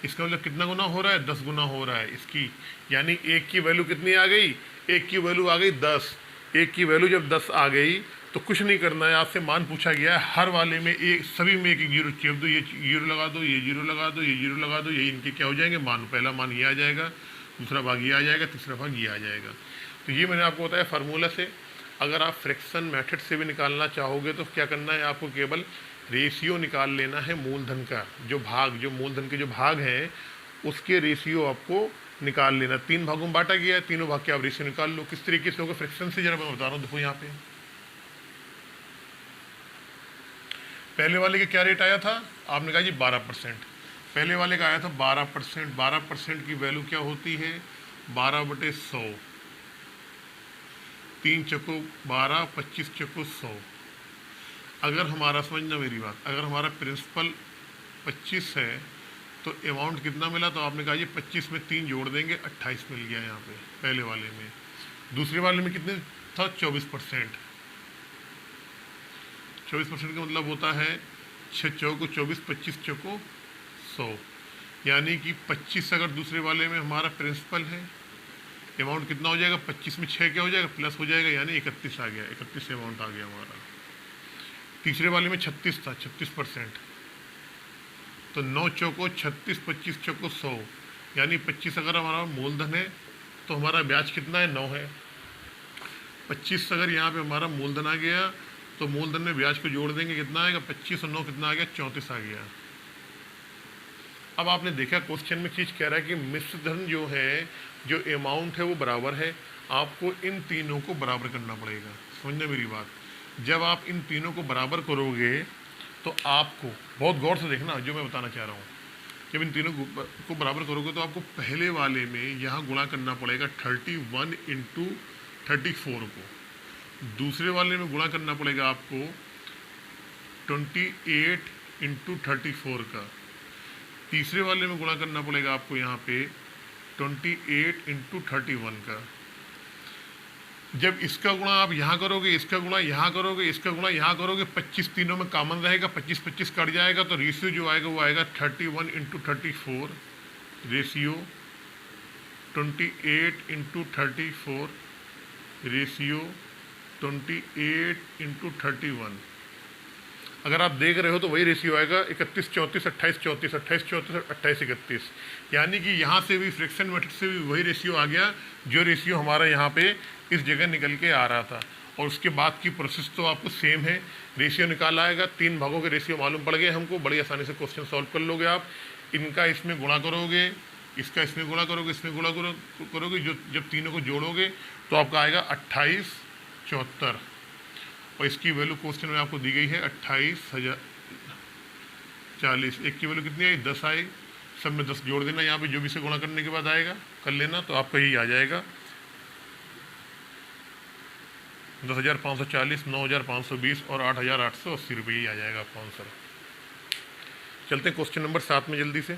इसका मतलब कितना गुना हो रहा है, 10 गुना हो रहा है इसकी, यानी एक की वैल्यू कितनी आ गई, एक की वैल्यू आ गई 10। एक की वैल्यू जब 10 आ गई तो कुछ नहीं करना है, आपसे मान पूछा गया है हर वाले में एक, सभी में एक एक जीरो चेप दो, ये जीरो लगा दो, ये जीरो लगा दो, ये जीरो लगा दो, ये इनके क्या हो जाएंगे मान, पहला मान ये आ जाएगा, दूसरा भाग ये आ जाएगा, तीसरा भाग ये आ जाएगा। तो ये मैंने आपको बताया फार्मूला से। अगर आप फ्रैक्शन मेथड से भी निकालना चाहोगे तो क्या करना है, आपको केवल रेशियो निकाल लेना है मूलधन का, जो भाग, जो मूलधन के जो भाग हैं उसके रेशियो आपको निकाल लेना। 3 भागों में बांटा गया है, तीनों भाग के आप रेशियो निकाल लो। किस तरीके से होगा फ्रैक्शन से, जरा मैं बता रहा हूँ, देखो यहाँ पे पहले वाले के क्या रेट आया था, आपने कहा जी 12%। पहले वाले का आया था 12%। 12% की वैल्यू क्या होती है, 12/100, 3 चको 12, 25 चको 100। अगर हमारा, समझना मेरी बात, अगर हमारा प्रिंसिपल 25 है तो अमाउंट कितना मिला, तो आपने कहा ये 25 में 3 जोड़ देंगे 28 मिल गया यहाँ पे पहले वाले में। दूसरे वाले में कितने था, 24%। 24% का मतलब होता है 6 चौको 24, 25 चौको 100, यानी कि 25 अगर दूसरे वाले में हमारा प्रिंसिपल है, अमाउंट कितना हो जाएगा, 25 में 6 क्या हो जाएगा, प्लस हो जाएगा, यानी 31 आ गया, 31 अमाउंट आ गया हमारा। तीसरे वाले में 36 था, 36%, तो 9 चौको 36, 25 चौको 100, यानी 25 अगर हमारा मूलधन है तो हमारा ब्याज कितना है, 9 है। 25 अगर यहाँ पे हमारा मूलधन आ गया तो मूलधन में ब्याज को जोड़ देंगे, कितना आएगा, 25 और 9 कितना आ गया, 34 आ गया। अब आपने देखा क्वेश्चन में चीज़ कह रहा है कि मिश्र धन जो है, जो अमाउंट है वो बराबर है, आपको इन तीनों को बराबर करना पड़ेगा। समझना मेरी बात, जब आप इन तीनों को बराबर करोगे तो आपको, बहुत गौर से देखना जो मैं बताना चाह रहा हूँ, जब इन तीनों को बराबर करोगे तो आपको पहले वाले में यहाँ गुणा करना पड़ेगा 31 इंटू 34 को, दूसरे वाले में गुणा करना पड़ेगा आपको 28 इंटू 34 का, तीसरे वाले में गुणा करना पड़ेगा आपको यहाँ पे 28 इंटू 31 का। जब इसका गुणा आप यहाँ करोगे, इसका गुणा यहाँ करोगे, इसका गुणा यहाँ करोगे, 25 तीनों में कॉमन रहेगा, 25-25 कट जाएगा, तो रेशियो जो आएगा वो आएगा 31 into 34, ratio 28 into 34, ratio 28 into 31। अगर आप देख रहे हो तो वही रेशियो आएगा 31, 34, 28, 34, 28, 34, 28, 31, यानी कि यहाँ से भी फ्रैक्शन मेथड से भी वही रेशियो आ गया जो रेशियो हमारा यहाँ पे इस जगह निकल के आ रहा था। और उसके बाद की प्रोसेस तो आपको सेम है, रेशियो निकाला आएगा, 3 भागों के रेशियो मालूम पड़ गए हमको, बड़ी आसानी से क्वेश्चन सॉल्व कर लोगे आप। इनका इसमें गुणा करोगे, इसका इसमें गुणा करोगे, इसमें गुणा करोगे, जो जब तीनों को जोड़ोगे तो आपका आएगा 28, 74, और इसकी वैल्यू क्वेश्चन में आपको दी गई है 28,040। एक की वैल्यू कितनी आई, 10 आई, सब में 10 जोड़ देना यहाँ पे, जो भी से गुणा करने के बाद आएगा कर लेना, तो आपका यही आ जाएगा 10,540, 9,520 और 8,880 रुपये, ही आ जाएगा आपका आंसर। चलते हैं क्वेश्चन नंबर 7 में जल्दी से।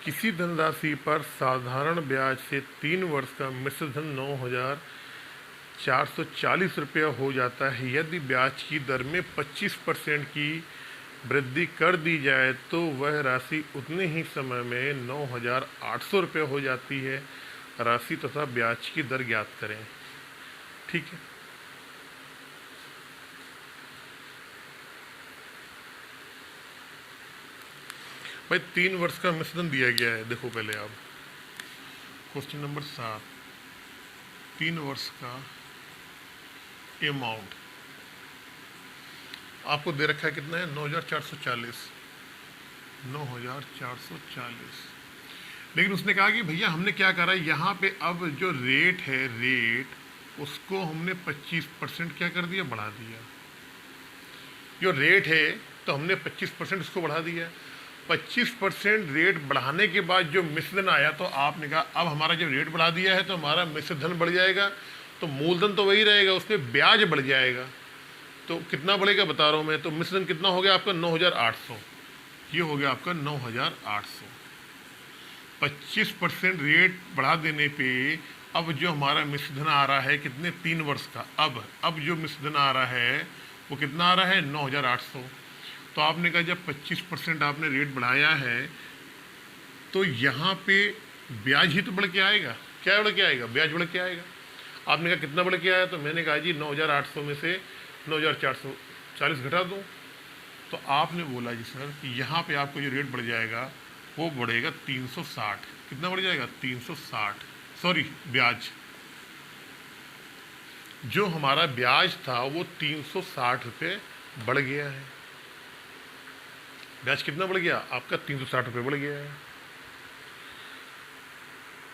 किसी धनराशि पर साधारण ब्याज से 3 वर्ष का मिश्र धन 9,440 रुपया हो जाता है। यदि ब्याज की दर में 25% की वृद्धि कर दी जाए तो वह राशि उतने ही समय में 9,800 रुपये हो जाती है। राशि तथा ब्याज की दर ज्ञात करें। ठीक है, भाई 3 वर्ष का मिश्रण दिया गया है। देखो पहले आप क्वेश्चन नंबर 7, 3 वर्ष का अमाउंट आपको दे रखा है, कितना है, 9,440, 9,440। लेकिन उसने कहा कि भैया हमने क्या करा, यहाँ पे अब जो रेट है, रेट उसको हमने 25% क्या कर दिया, बढ़ा दिया। जो रेट है तो हमने 25% इसको बढ़ा दिया, 25% रेट बढ़ाने के बाद जो मिश्रधन आया, तो आपने कहा अब हमारा जब रेट बढ़ा दिया है तो हमारा मिश्रधन बढ़ जाएगा, तो मूलधन तो वही रहेगा, उसमें ब्याज बढ़ जाएगा। तो कितना बढ़ेगा बता रहा हूँ मैं। तो मिश्रधन कितना हो गया आपका 9,800, ये हो गया आपका 9,800। 25% रेट बढ़ा देने पे अब जो हमारा मिश्रधन आ रहा है कितने, 3 वर्ष का, अब जो मिश्रधन आ रहा है वो कितना आ रहा है, 9,800। तो आपने कहा जब 25% आपने रेट बढ़ाया है तो यहाँ पे ब्याज ही तो बढ़ के आएगा। क्या बढ़ के आएगा, ब्याज बढ़ के आएगा। आपने कहा कितना बढ़ के आया, तो मैंने कहा जी 9,800 में से 9,440 घटा दो। तो आपने बोला जी सर कि यहाँ पे आपको जो रेट बढ़ जाएगा वो बढ़ेगा 360। कितना बढ़ जाएगा, 360, सॉरी ब्याज, जो हमारा ब्याज था वो 360 रुपये बढ़ गया है। ब्याज कितना बढ़ गया आपका, 360 रुपये बढ़ गया है।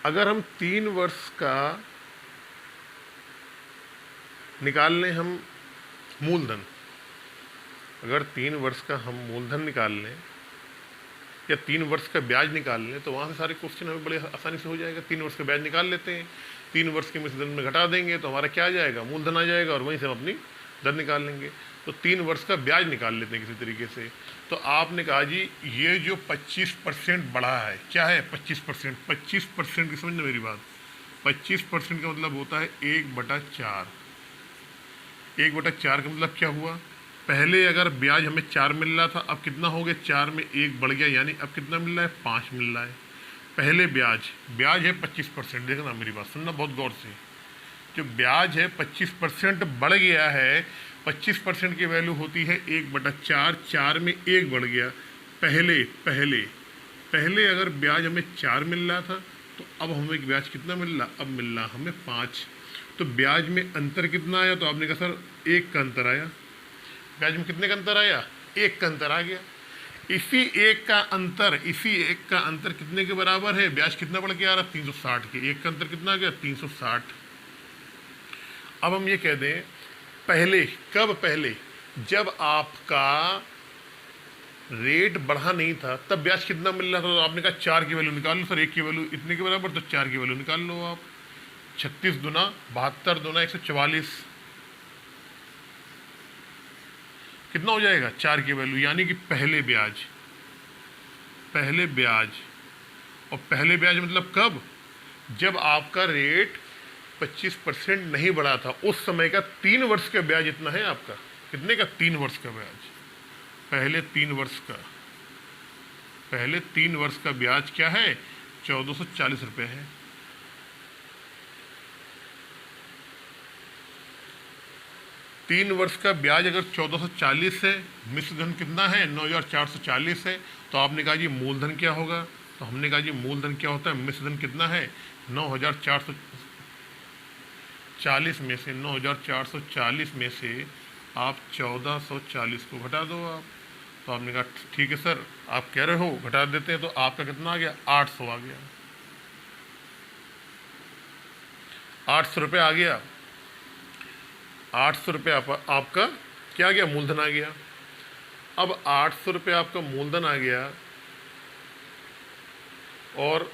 अगर हम 3 वर्ष का निकाल लें हम मूलधन, अगर 3 वर्ष का हम मूलधन निकाल लें या 3 वर्ष का ब्याज निकाल लें, तो वहाँ से सारे क्वेश्चन हमें बड़े आसानी से हो जाएगा। 3 वर्ष का ब्याज निकाल लेते हैं, 3 वर्ष के मिश्रधन में घटा देंगे तो हमारा क्या आ जाएगा, मूलधन आ जाएगा, और वहीं से हम अपनी दर निकाल लेंगे। तो 3 वर्ष का ब्याज निकाल लेते हैं किसी तरीके से। तो आपने कहा जी ये जो 25% बढ़ा है, क्या है 25%, 25% की समझना मेरी बात, 25% का मतलब होता है 1/4। 1/4 का मतलब क्या हुआ, पहले अगर ब्याज हमें 4 मिल रहा था, अब कितना हो गया, 4 में 1 बढ़ गया, यानी अब कितना मिल रहा है, 5 मिल रहा है। पहले ब्याज है 25%, देखना मेरी बात सुनना बहुत गौर से, जो ब्याज है 25% बढ़ गया है। 25% की वैल्यू होती है 1/4, 4 में 1 बढ़ गया। पहले अगर ब्याज हमें 4 मिल रहा था, तो अब हमें ब्याज कितना मिल रहा, अब मिल रहा हमें 5। तो ब्याज में अंतर कितना आया, तो आपने कहा सर 1 का अंतर आया। ब्याज में कितने का अंतर आया, 1 का अंतर आ गया। इसी एक का अंतर कितने के बराबर है, ब्याज कितना बढ़ के आ रहा, 360 के। 1 का अंतर कितना आ गया, 360। अब हम ये कह दें पहले जब आपका रेट बढ़ा नहीं था तब ब्याज कितना मिल रहा था, तो आपने कहा 4 की वैल्यू निकाल लो सर, 1 की वैल्यू इतने के बराबर, तो 4 की वैल्यू निकाल लो आप। 36 दूना 72 दूना 144, कितना हो जाएगा, 4 की वैल्यू, यानी कि पहले ब्याज। और पहले ब्याज मतलब कब, जब आपका रेट 25% नहीं बढ़ा था, उस समय का 3 वर्ष का ब्याज इतना है आपका, कितने का, 3 वर्ष का ब्याज। पहले 3 वर्ष का ब्याज क्या है, 1440 रुपये है। तीन वर्ष का ब्याज अगर 1440 है, मिश्रधन कितना है, 9,440 है, तो आपने कहा जी मूलधन क्या होगा, तो हमने कहा जी मूलधन क्या होता है, मिश्रधन कितना है, 9,440 में से 9,440 में से आप 1,440 को घटा दो आप। तो आपने कहा ठीक है सर, आप कह रहे हो घटा देते हैं, तो आपका कितना आ गया, 800 आ गया, 800 रुपये आ गया। 800 रुपये आपका क्या आ गया, मूलधन आ गया। अब 800 रुपये आपका मूलधन आ गया, और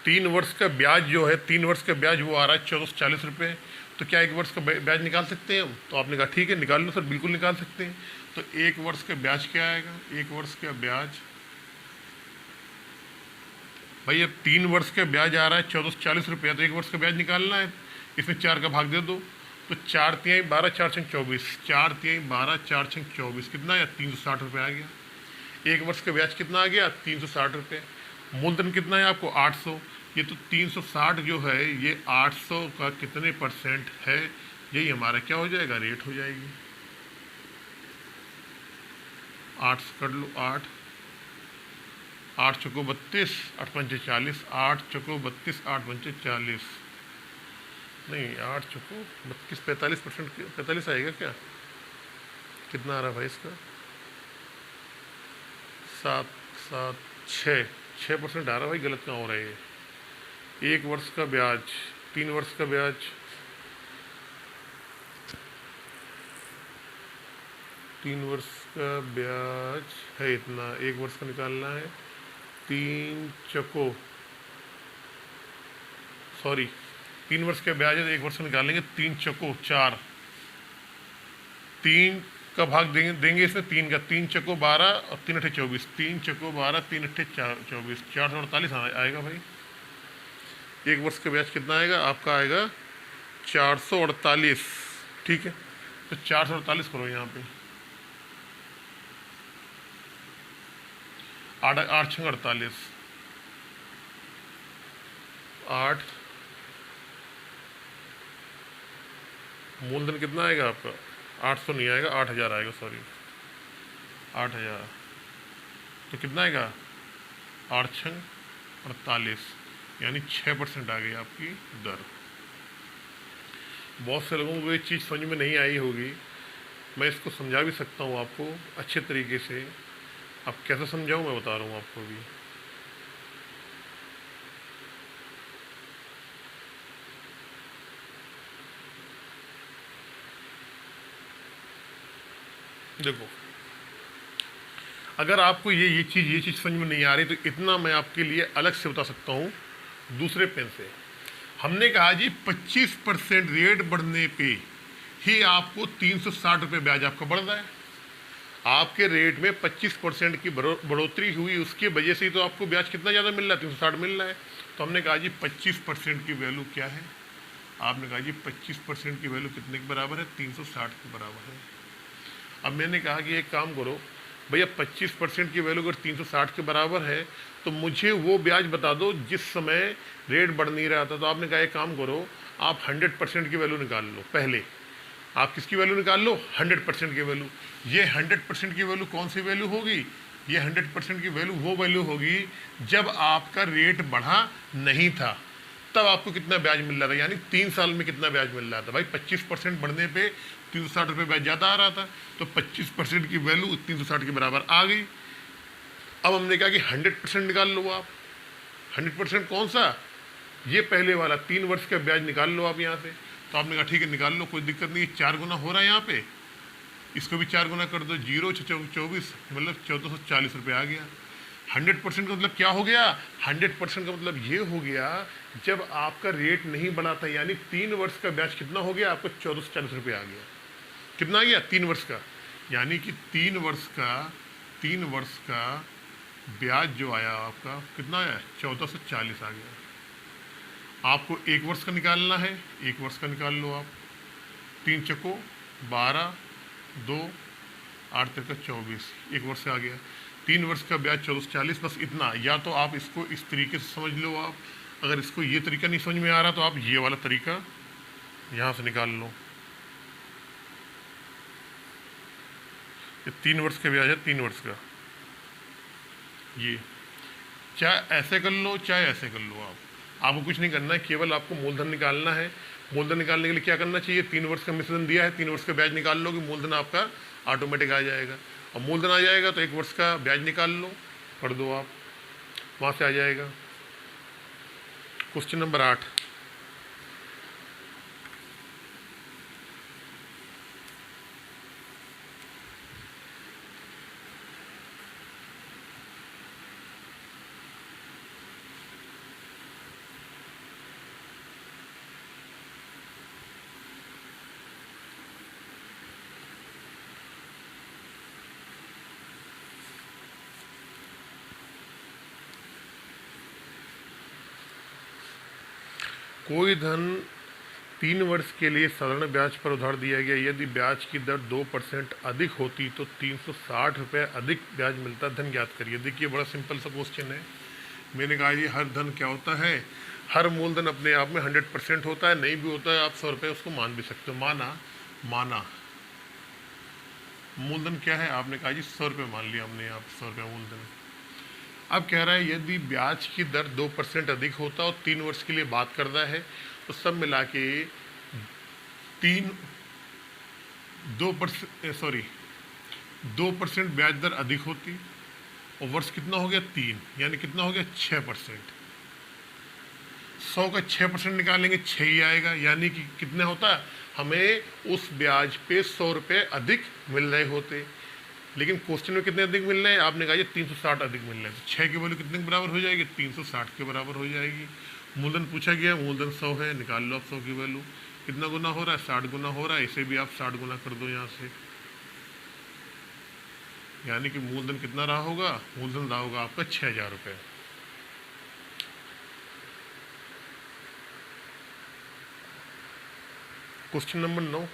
3 वर्ष का ब्याज जो है, 3 वर्ष का ब्याज वो आ रहा है 1440 रुपये। तो क्या 1 वर्ष का ब्याज निकाल सकते हैं हम, तो आपने कहा ठीक है निकाल लो सर, बिल्कुल निकाल सकते हैं। तो 1 वर्ष का ब्याज क्या आएगा, 1 वर्ष का ब्याज, भाई अब 3 वर्ष का ब्याज आ रहा है 1440 रुपया, तो 1 वर्ष का ब्याज निकालना है, इसमें 4 का भाग दे दो, तो 4 तिहाई 12 4 छंग 24, 4 तिहाई 12 4 छंग 24, कितना आया, 360 रुपये आ गया। 1 वर्ष का ब्याज कितना आ गया, 360 रुपये। मूलधन कितना है आपको, 800। ये तो 360 जो है ये 800 का कितने % है, यही हमारा क्या हो जाएगा, रेट हो जाएगी। 8 कर लो, 8 चौको 32, 8 पंचे 40, 8 चौको 32, 8 पंचे 40, नहीं 8 चौको 32, 45%, 45 आएगा क्या, कितना आ रहा भाई इसका, 7 7 6% आ रहा भाई, गलत कहाँ हो रहा है ये। 1 वर्ष का ब्याज, 3 वर्ष का ब्याज, 3 वर्ष का ब्याज है इतना, 1 वर्ष का निकालना है, 3 चको सॉरी 3 वर्ष का ब्याज है तो 1 वर्ष का निकालेंगे, 3 चको 4, 3 का भाग देंगे इसमें 3 का, 3 चको 12 और 3 अट्ठे 24, 3 चको 12 3 अट्ठे 24, 448 आएगा भाई। 1 वर्ष का ब्याज कितना आएगा आपका, आएगा 448। ठीक है, तो 448 करो यहाँ पे, 8 6 48, 8 मूलधन कितना आएगा आपका, 800 नहीं आएगा, 8000 आएगा, सॉरी 8000, तो कितना आएगा 8 6 48, यानी 6% आ गई आपकी दर। बहुत से लोगों को ये चीज़ समझ में नहीं आई होगी, मैं इसको समझा भी सकता हूँ आपको अच्छे तरीके से। अब कैसे समझाऊँ मैं बता रहा हूँ आपको भी। देखो, अगर आपको ये चीज़ समझ में नहीं आ रही तो इतना मैं आपके लिए अलग से बता सकता हूँ दूसरे पेन से। हमने कहा जी 25% रेट बढ़ने पे ही आपको 360 रुपये ब्याज आपका बढ़ रहा है। आपके रेट में 25% की बढ़ोतरी हुई, उसकी वजह से ही तो आपको ब्याज कितना ज़्यादा मिल रहा है, 360 मिल रहा है। तो हमने कहा जी 25% की वैल्यू क्या है, आपने कहा जी 25% की वैल्यू कितने के बराबर है, 360 के बराबर है। अब मैंने कहा कि एक काम करो भैया, 25% की वैल्यू अगर 360 के बराबर है तो मुझे वो ब्याज बता दो जिस समय रेट बढ़ नहीं रहा था। तो आपने कहा एक काम करो, आप 100% की वैल्यू निकाल लो। पहले आप किसकी वैल्यू निकाल लो, 100% की वैल्यू। ये 100% की वैल्यू कौन सी वैल्यू होगी, ये 100% की वैल्यू वो वैल्यू होगी जब आपका रेट बढ़ा नहीं था, तब आपको कितना ब्याज मिल रहा था, यानी 3 साल में कितना ब्याज मिल रहा था। भाई 25% बढ़ने पे 360 रुपये ब्याज ज़्यादा आ रहा था, तो 25% की वैल्यू 360 के बराबर आ गई। अब हमने कहा कि 100% निकाल लो आप। 100% कौन सा, ये पहले वाला 3 वर्ष का ब्याज निकाल लो आप यहाँ से। तो आपने कहा ठीक है निकाल लो, कोई दिक्कत नहीं, 4 गुना हो रहा है यहाँ पे, इसको भी 4 गुना कर दो, 0 24 मतलब 1440 रुपये आ गया। 100% का मतलब क्या हो गया, 100% का मतलब ये हो गया जब आपका रेट नहीं बढ़ा था, यानी 3 वर्ष का ब्याज कितना हो गया आपको, 1440 रुपये आ गया। कितना आ गया 3 वर्ष का, यानी कि 3 वर्ष का ब्याज जो आया आपका कितना आया, 1440 आ गया। आपको 1 वर्ष का निकालना है, 1 वर्ष का निकाल लो आप। 3 चको 12 2 8 3 24, 1 वर्ष से आ गया। 3 वर्ष का ब्याज 1440, बस इतना। या तो आप इसको इस तरीके से समझ लो आप, अगर इसको ये तरीका नहीं समझ में आ रहा तो आप ये वाला तरीका यहाँ से निकाल लो। ये 3 वर्ष का ब्याज है, 3 वर्ष का, ये चाहे ऐसे कर लो चाहे ऐसे कर लो आप, आपको कुछ नहीं करना है, केवल आपको मूलधन निकालना है। मूलधन निकालने के लिए क्या करना चाहिए, 3 वर्ष का मिश्रण दिया है, 3 वर्ष का ब्याज निकाल लो कि मूलधन आपका ऑटोमेटिक आ जाएगा। और मूलधन आ जाएगा तो 1 वर्ष का ब्याज निकाल लो, कर दो आप, वहाँ से आ जाएगा। क्वेश्चन नंबर 8, कोई धन 3 वर्ष के लिए साधारण ब्याज पर उधार दिया गया, यदि ब्याज की दर 2% अधिक होती तो 360 रुपये अधिक ब्याज मिलता, धन ज्ञात करिए। देखिए बड़ा सिंपल सा क्वेश्चन है। मैंने कहा ये हर धन क्या होता है, हर मूलधन अपने आप में 100% होता है, नहीं भी होता है आप 100 रुपये उसको मान भी सकते हो। माना मूलधन क्या है, आपने कहा जी 100 रुपये मान लिया हमने, आप 100 रुपये मूलधन। अब कह रहा है यदि ब्याज की दर 2% अधिक होता और 3 वर्ष के लिए बात कर रहा है, तो सब मिला के 2% ब्याज दर अधिक होती और वर्ष कितना हो गया 3, यानी कितना हो गया 6%। 100 का 6% निकालेंगे 6 ही आएगा, यानी कि कितना होता है हमें उस ब्याज पे 100 रुपये अधिक मिल रहे होते, लेकिन क्वेश्चन में कितने अधिक मिल रहे हैं? आपने कहा ये 360 अधिक मिल रहे हैं। तो 6 की वैल्यू कितने के बराबर हो जाएगी? 360 के बराबर हो जाएगी। मूलधन पूछा गया, मूलधन 100 है, निकाल लो आप 100 की वैल्यू। कितना गुना हो रहा है? 60 गुना हो रहा है। इसे भी आप 60 गुना कर दो यहाँ से, यानी कि मूलधन कितना रहा होगा? मूलधन रहा होगा आपका 6000 रुपये। क्वेश्चन नंबर 9,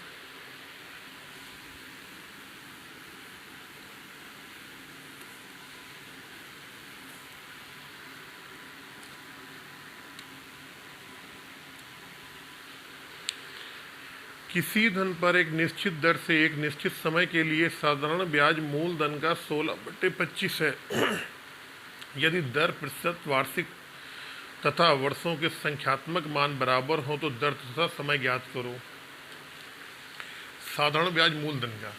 किसी धन पर एक निश्चित दर से एक निश्चित समय के लिए साधारण ब्याज मूलधन का 16/25 है। यदि दर प्रतिशत वार्षिक तथा वर्षों के संख्यात्मक मान बराबर हो तो दर तथा समय ज्ञात करो। साधारण ब्याज मूलधन का,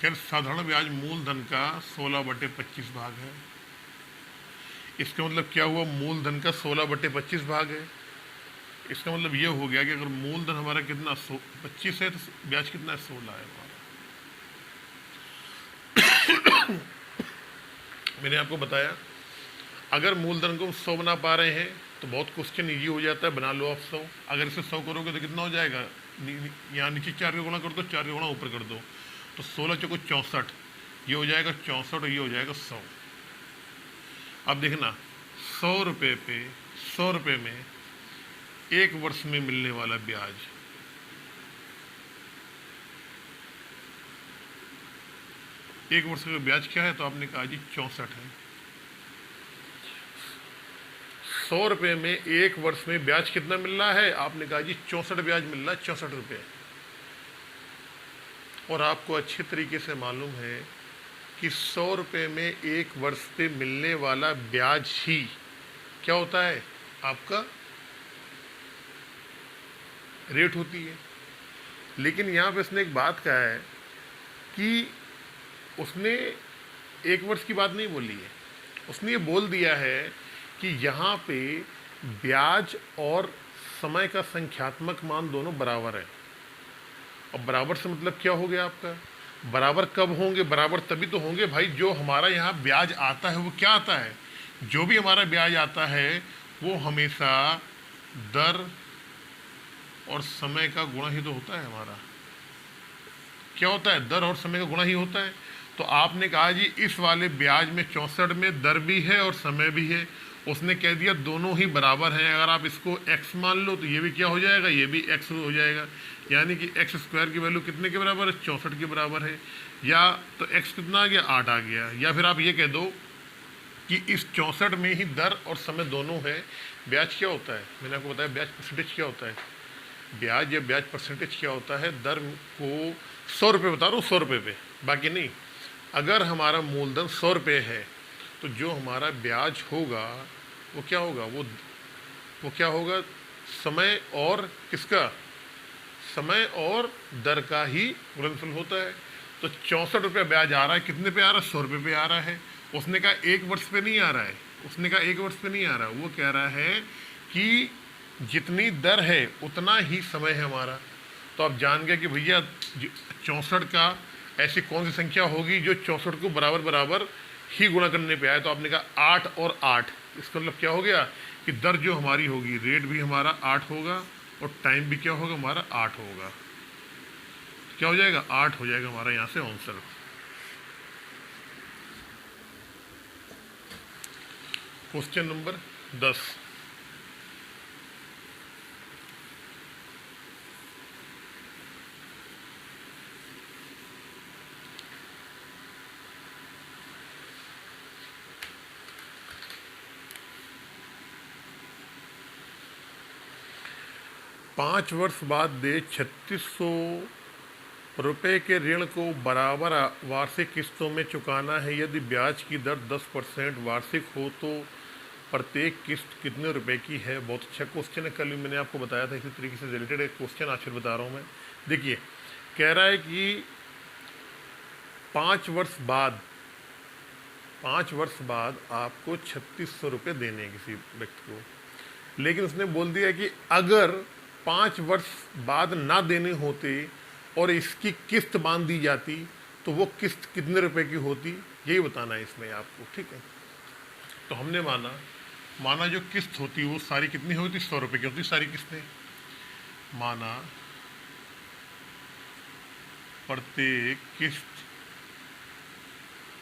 खैर साधारण ब्याज मूलधन का 16/25 भाग है। इसका मतलब क्या हुआ? मूलधन का 16/25 भाग है। इसका मतलब ये हो गया कि अगर मूलधन हमारा कितना 25 है तो ब्याज कितना है? 16 है हमारा। मैंने आपको बताया अगर मूलधन को 100 बना पा रहे हैं तो बहुत क्वेश्चन इजी हो जाता है, बना लो आप 100। अगर इसे 100 करोगे तो कितना हो जाएगा? यहाँ नीचे 4 का गुणा कर दो, 4 का गुणा ऊपर कर दो, तो 16 चौको 64, ये हो जाएगा 64 और ये हो जाएगा 100। अब देखना 100 रुपये पे 100 रुपये में एक वर्ष में मिलने वाला ब्याज, एक वर्ष का ब्याज क्या है? तो आपने कहा जी 64 है। 100 रुपये में एक वर्ष में ब्याज कितना मिल रहा है? आपने कहा जी 64 ब्याज मिल रहा है, 64 रुपये। और आपको अच्छे तरीके से मालूम है कि 100 रुपये में एक वर्ष पे मिलने वाला ब्याज ही क्या होता है? आपका रेट होती है। लेकिन यहाँ पे उसने एक बात कहा है कि उसने एक वर्ष की बात नहीं बोली है, उसने ये बोल दिया है कि यहाँ पे ब्याज और समय का संख्यात्मक मान दोनों बराबर है। अब बराबर से मतलब क्या हो गया आपका? बराबर कब होंगे? बराबर तभी तो होंगे भाई जो हमारा यहाँ ब्याज आता है वो क्या आता है? जो भी हमारा ब्याज आता है वो हमेशा दर और समय का गुणा ही तो होता है हमारा। क्या होता है? दर और समय का गुणा ही होता है। तो आपने कहा जी इस वाले ब्याज में 64 में दर भी है और समय भी है। उसने कह दिया दोनों ही बराबर हैं। अगर आप इसको x मान लो तो ये भी क्या हो जाएगा? ये भी x हो जाएगा। यानी कि x स्क्वायर की वैल्यू कितने के बराबर है? 64 के बराबर है। या तो x कितना आ गया? 8 आ गया। या फिर आप ये कह दो कि इस 64 में ही दर और समय दोनों है। ब्याज क्या होता है? मैंने आपको बताया ब्याज परसेंटेज क्या होता है। ब्याज या ब्याज परसेंटेज क्या होता है? दर को 100 रुपये बता रहा हूँ, 100 रुपये पे, बाकी नहीं। अगर हमारा मूलधन 100 रुपये है तो जो हमारा ब्याज होगा वो क्या होगा? वो क्या होगा? समय और किसका? समय और दर का ही गुणनफल होता है। तो 64 रुपये ब्याज आ रहा है, कितने पे आ रहा है? 100 रुपये पे आ रहा है। उसने कहा एक वर्ष पे नहीं आ रहा है, उसने कहा एक वर्ष पे नहीं आ रहा, वो कह रहा है कि जितनी दर है उतना ही समय है हमारा। तो आप जान गए कि भैया 64 का ऐसी कौन सी संख्या होगी जो 64 को बराबर बराबर ही गुणा करने पे आए। तो आपने कहा 8 और 8, इसका मतलब क्या हो गया कि दर जो हमारी होगी, रेट भी हमारा 8 होगा और टाइम भी क्या होगा? हमारा 8 होगा। क्या हो जाएगा? 8 हो जाएगा हमारा यहाँ से आंसर। क्वेश्चन नंबर 10, पाँच वर्ष बाद दे 3600 रुपये के ऋण को बराबर वार्षिक किस्तों में चुकाना है। यदि ब्याज की दर 10% वार्षिक हो तो प्रत्येक किस्त कितने रुपए की है? बहुत अच्छा क्वेश्चन है। कल भी मैंने आपको बताया था इसी तरीके से रिलेटेड एक क्वेश्चन, आज फिर बता रहा हूँ मैं। देखिए कह रहा है कि 5 वर्ष बाद आपको 3600 रुपये देने हैं किसी व्यक्ति को। लेकिन उसने बोल दिया कि अगर 5 वर्ष बाद ना देने होते और इसकी किस्त बांध दी जाती तो वो किस्त कितने रुपए की होती, यही बताना है इसमें आपको, ठीक है। तो हमने माना जो किस्त होती वो सारी कितनी होती, 100 रुपये की होती सारी किस्तें। माना प्रत्येक किस्त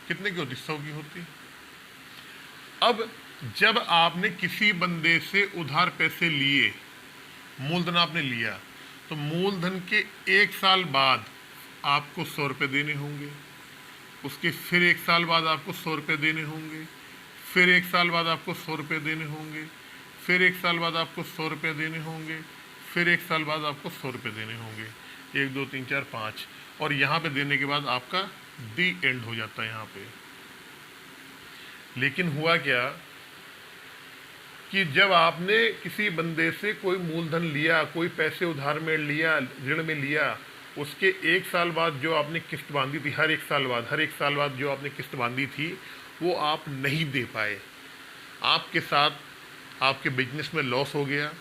कितने की होती, 100 की होती। अब जब आपने किसी बंदे से उधार पैसे लिए, मूलधन आपने लिया, तो मूलधन के 1 साल बाद आपको 100 रुपये देने होंगे, उसके फिर 1 साल बाद आपको 100 रुपये देने होंगे, फिर 1 साल बाद आपको 100 रुपये देने होंगे, फिर 1 साल बाद आपको 100 रुपये देने होंगे, फिर 1 साल बाद आपको 100 रुपये देने होंगे, 1 2 3 4 5, और यहाँ पे देने के बाद आपका दी एंड हो जाता है यहाँ पे। लेकिन हुआ क्या कि जब आपने किसी बंदे से कोई मूलधन लिया, कोई पैसे उधार में लिया, ऋण में लिया, उसके 1 साल बाद जो आपने किस्त बांधी थी, हर एक साल बाद जो आपने किस्त बांधी थी वो आप नहीं दे पाए। आपके साथ आपके बिजनेस में लॉस हो गया,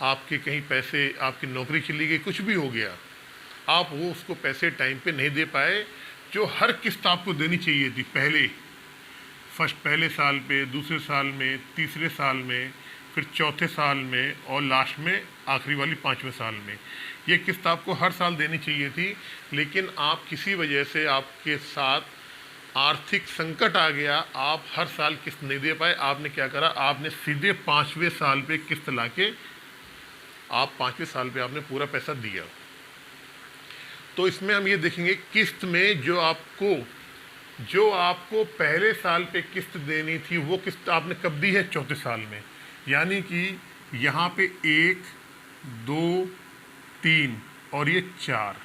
आपके कहीं पैसे, आपकी नौकरी चली गई, कुछ भी हो गया, आप वो उसको पैसे टाइम पे नहीं दे पाए जो हर किस्त आपको देनी चाहिए थी, पहले साल पे, दूसरे साल में, तीसरे साल में, फिर चौथे साल में, और लास्ट में आखिरी वाली 5वें साल में। ये किस्त आपको हर साल देनी चाहिए थी, लेकिन आप किसी वजह से, आपके साथ आर्थिक संकट आ गया, आप हर साल किस्त नहीं दे पाए। आपने क्या करा, आपने सीधे 5वें साल पे किस्त लाके आप 5वें साल पे आपने पूरा पैसा दिया। तो इसमें हम ये देखेंगे किस्त में जो आपको पहले साल पे किस्त देनी थी वो किस्त आपने कब दी है, चौथे साल में। यानी कि यहाँ पे 1 2 3 और ये 4,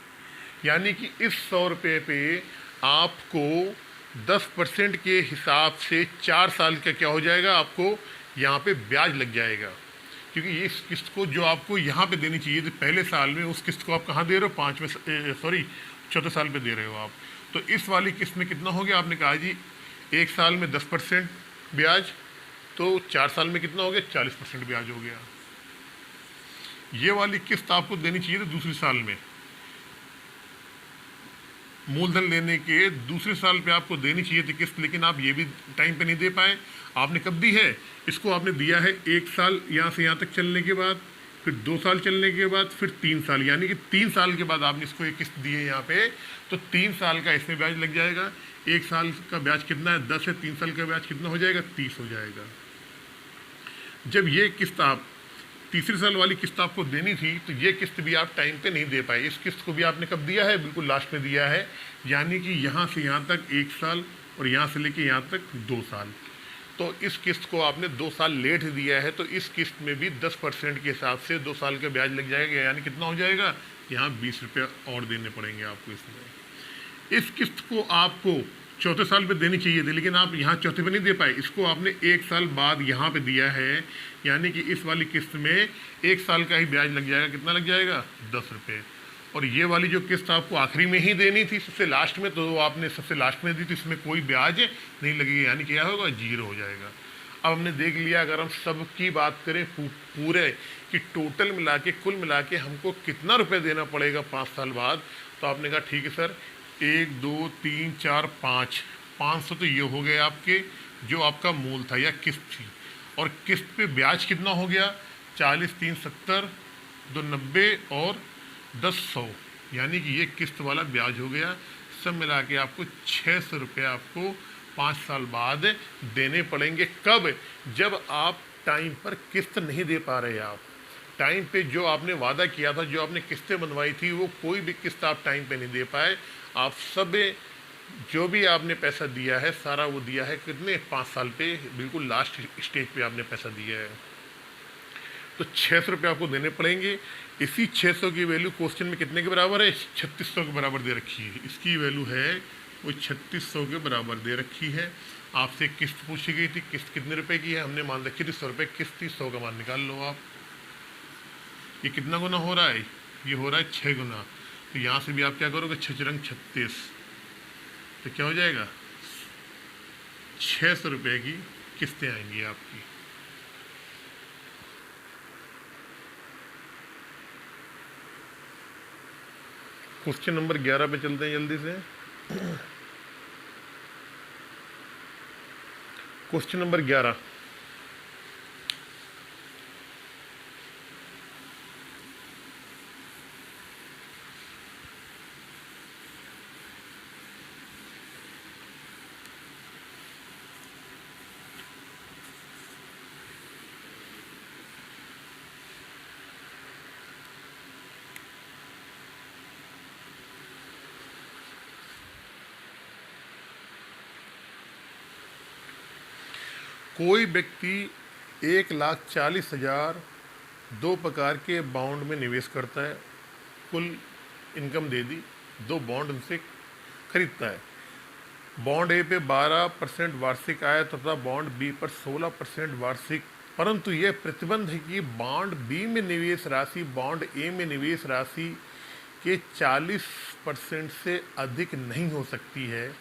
यानी कि इस 100 रुपये पे आपको 10% के हिसाब से 4 साल का क्या हो जाएगा, आपको यहाँ पे ब्याज लग जाएगा। क्योंकि इस किस्त को जो आपको यहाँ पे देनी चाहिए थी पहले साल में, उस किस्त को आप कहाँ दे रहे हो, चौथे साल पे दे रहे हो आप। तो इस वाली किस्त में कितना हो गया, आपने कहा जी 1 साल में 10% ब्याज, तो 4 साल में कितना हो गया, 40% ब्याज हो गया। ये वाली किस्त आपको देनी चाहिए थी दूसरे साल में, मूलधन लेने के दूसरे साल पे आपको देनी चाहिए थी किस्त, लेकिन आप ये भी टाइम पे नहीं दे पाए। आपने कब दी है, इसको आपने दिया है 1 साल यहाँ से यहाँ तक चलने के बाद, फिर 2 साल चलने के बाद, फिर 3 साल, यानी कि 3 साल के बाद आपने इसको एक किस्त दी है यहाँ पे, तो 3 साल का इसमें ब्याज लग जाएगा। 1 साल का ब्याज कितना है, 10 है, 3 साल का ब्याज कितना हो जाएगा, 30 हो जाएगा। जब ये किस्त आप तीसरे साल वाली किस्त आपको देनी थी, तो ये किस्त भी आप टाइम पे नहीं दे पाए। इस किस्त को भी आपने कब दिया है, बिल्कुल लास्ट में दिया है, यानी कि यहाँ से यहाँ तक 1 साल और यहाँ से लेके यहाँ तक 2 साल। तो इस किस्त को आपने 2 साल लेट दिया है, तो इस किस्त में भी 10% के हिसाब से 2 साल का ब्याज लग जाएगा, यानी कितना हो जाएगा, यहाँ 20 रुपये और देने पड़ेंगे आपको इसमें। इस किस्त को आपको चौथे साल पे देनी चाहिए थी, लेकिन आप यहाँ चौथे पे नहीं दे पाए, इसको आपने 1 साल बाद यहाँ पे दिया है, यानी कि इस वाली किस्त में 1 साल का ही ब्याज लग जाएगा। कितना लग जाएगा, 10 रुपये। और ये वाली जो किस्त आपको आखिरी में ही देनी थी, सबसे लास्ट में, तो आपने सबसे लास्ट में दी, तो इसमें कोई ब्याज नहीं लगेगा, यानी क्या होगा, 0 हो जाएगा। अब हमने देख लिया, अगर हम सब की बात करें पूरे कि टोटल मिला के, कुल मिला के हमको कितना रुपये देना पड़ेगा 5 साल बाद, तो आपने कहा ठीक है सर, 1 2 3 4 5, 500 तो ये हो गए आपके, जो आपका मूल था या किस्त थी। और किस्त पे ब्याज कितना हो गया, 40 3 70 2 90 और 10 100, यानी कि ये किस्त वाला ब्याज हो गया। सब मिला के आपको 600 रुपये आपको 5 साल बाद देने पड़ेंगे। कब, जब आप टाइम पर किस्त नहीं दे पा रहे। आप टाइम पे जो आपने वादा किया था, जो आपने किस्तें बनवाई थी, वो कोई भी किस्त आप टाइम पे नहीं दे पाए। आप सब जो भी आपने पैसा दिया है, सारा वो दिया है कितने, 5 साल पे, बिल्कुल लास्ट स्टेज पे आपने पैसा दिया है। तो 600 रुपये आपको देने पड़ेंगे। इसी 600 की वैल्यू क्वेश्चन में कितने के बराबर है, 3600 के बराबर दे रखी है। इसकी वैल्यू है वो 3600 के बराबर दे रखी है। आपसे किस्त पूछी गई थी, किस्त कितने रुपए की है, हमने मान रखी थी 100 रुपये किस्त थी। 100 का मान निकाल लो आप। ये कितना गुना हो रहा है, ये हो रहा है 6 गुना। तो यहाँ से भी आप क्या करोगे, 6 रंग 36, तो क्या हो जाएगा, 600 रुपये की किस्तें आएंगी आपकी। क्वेश्चन नंबर 11 पे चलते हैं जल्दी से। क्वेश्चन नंबर 11, कोई व्यक्ति 1,40,000 दो प्रकार के बॉन्ड में निवेश करता है, कुल इनकम दे दी, दो बॉन्ड उनसे खरीदता है। बॉन्ड ए पे 12% वार्षिक आय तथा बॉन्ड बी पर 16% वार्षिक, परंतु यह प्रतिबंध है कि बॉन्ड बी में निवेश राशि बॉन्ड ए में निवेश राशि के 40% से अधिक नहीं हो सकती है।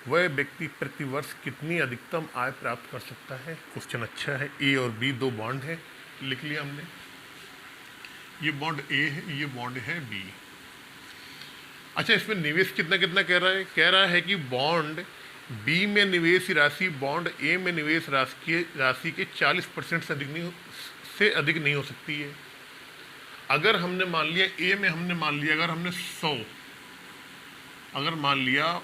वह व्यक्ति प्रतिवर्ष कितनी अधिकतम आय प्राप्त कर सकता है? क्वेश्चन अच्छा है। ए और बी दो बॉन्ड है, लिख लिया हमने। ये बॉन्ड ए है, ये बॉन्ड है बी। अच्छा, इसमें निवेश कितना कितना कह रहा है? कह रहा है कि बॉन्ड बी में निवेश राशि बॉन्ड ए में निवेश राशि के 40% से अधिक नहीं हो सकती है। अगर हमने मान लिया ए में, हमने मान लिया अगर हमने 100, अगर मान लिया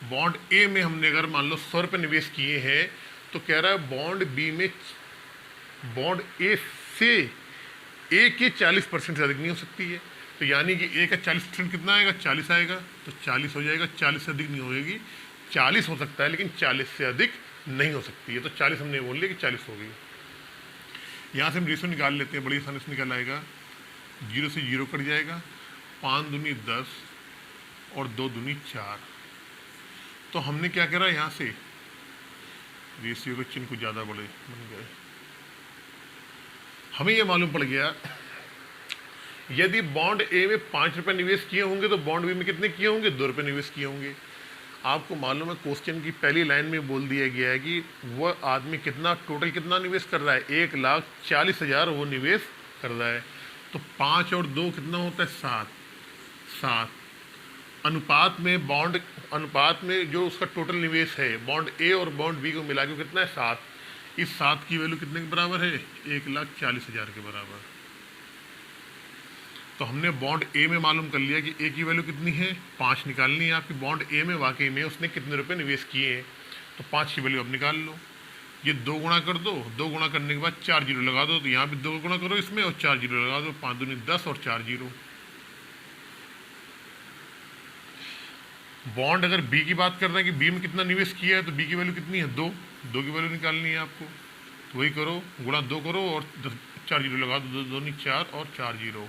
बॉन्ड ए में हमने अगर मान लो 100 रुपये निवेश किए हैं, तो कह रहा है बॉन्ड बी में बॉन्ड ए से ए के 40% से अधिक नहीं हो सकती है। तो यानी कि ए का 40% कितना आएगा? 40 आएगा, तो 40 हो जाएगा। 40 से अधिक नहीं होगी, 40 हो सकता है लेकिन 40 से अधिक नहीं हो सकती है। तो 40 हमने बोल लिया कि 40 हो गई। यहाँ से हम रेशो निकाल लेते हैं, बड़ी आसानी से निकल आएगा। 0 से 0 कट जाएगा, 5 दूनी 10 और 2 दूनी 4। तो हमने क्या करा, यहाँ से रेशियो के चिन्ह कुछ ज़्यादा बड़े बन गए। हमें ये मालूम पड़ गया यदि बॉन्ड ए में 5 रुपये निवेश किए होंगे तो बॉन्ड बी में कितने किए होंगे? 2 रुपये निवेश किए होंगे। आपको मालूम है क्वेश्चन की पहली लाइन में बोल दिया गया है कि वह आदमी कितना टोटल कितना निवेश कर रहा है? 1,40,000 वो निवेश कर रहा है। तो 5 और 2 कितना होता है? 7। अनुपात में जो उसका टोटल निवेश है बॉन्ड ए और बॉन्ड बी को मिला के कितना है? 7। इस 7 की वैल्यू कितने के बराबर है? 1,40,000 के बराबर। तो हमने बॉन्ड ए में मालूम कर लिया कि ए की वैल्यू कितनी है? 5 निकालनी है आपकी। बॉन्ड ए में वाकई में उसने कितने रुपए निवेश किए हैं, तो 5 की वैल्यू अब निकाल लो। ये 2 गुणा कर दो, 2 गुणा करने के बाद 4 जीरो लगा दो, तो यहाँ भी 2 गुणा करो इसमें और 4 जीरो लगा दो। 5 दूनी 10 और 4 जीरो। बॉन्ड अगर बी की बात कर रहे हैं कि बी में कितना निवेश किया है, तो बी की वैल्यू कितनी है? 2 की वैल्यू निकालनी है आपको। तो वही करो, गुणा 2 करो और 4 जीरो लगा दो। 2 दूनी 4 और 4 जीरो।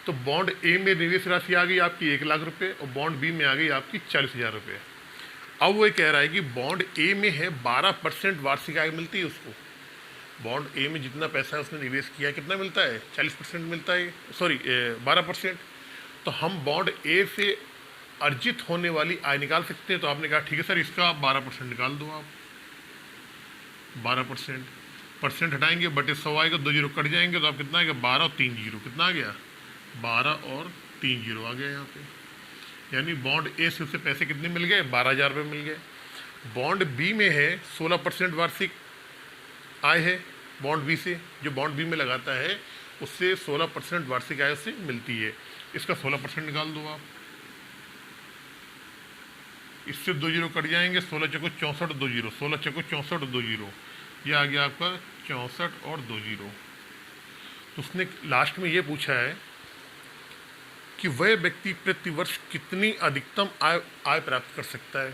तो बॉन्ड ए में निवेश राशि आ गई आपकी 1,00,000 रुपये और बॉन्ड बी में आ गई आपकी 40,000 रुपये। अब वो कह रहा है कि बॉन्ड ए में है 12% वार्षिक आय मिलती है उसको। बॉन्ड ए में जितना पैसा उसने निवेश किया कितना मिलता है? 40% मिलता है, सॉरी 12%। तो हम बॉन्ड ए से अर्जित होने वाली आय निकाल सकते हैं। तो आपने कहा ठीक है सर, इसका 12% निकाल दो आप। 12% हटाएंगे, बटे 100 आएगा, 2 जीरो कट जाएंगे, तो आप कितना आएगा? 12 और 3 जीरो। कितना आ गया? 12 और 3 जीरो आ गया यहाँ पे। यानी बॉन्ड ए से उससे पैसे कितने मिल गए? 12,000 रुपये मिल गए। बॉन्ड बी में है 16% वार्षिक आय है बॉन्ड बी से, जो बॉन्ड बी में लगाता है उससे 16% वार्षिक आय से मिलती है। इसका 16% निकाल दो आप। इससे 2 जीरो कट जाएंगे, 16 चौको 64 2 जीरो, 16 चौको 64 2 जीरो, ये आ गया आपका 64 और 2 जीरो। तो उसने लास्ट में ये पूछा है कि वह व्यक्ति प्रतिवर्ष कितनी अधिकतम आय प्राप्त कर सकता है।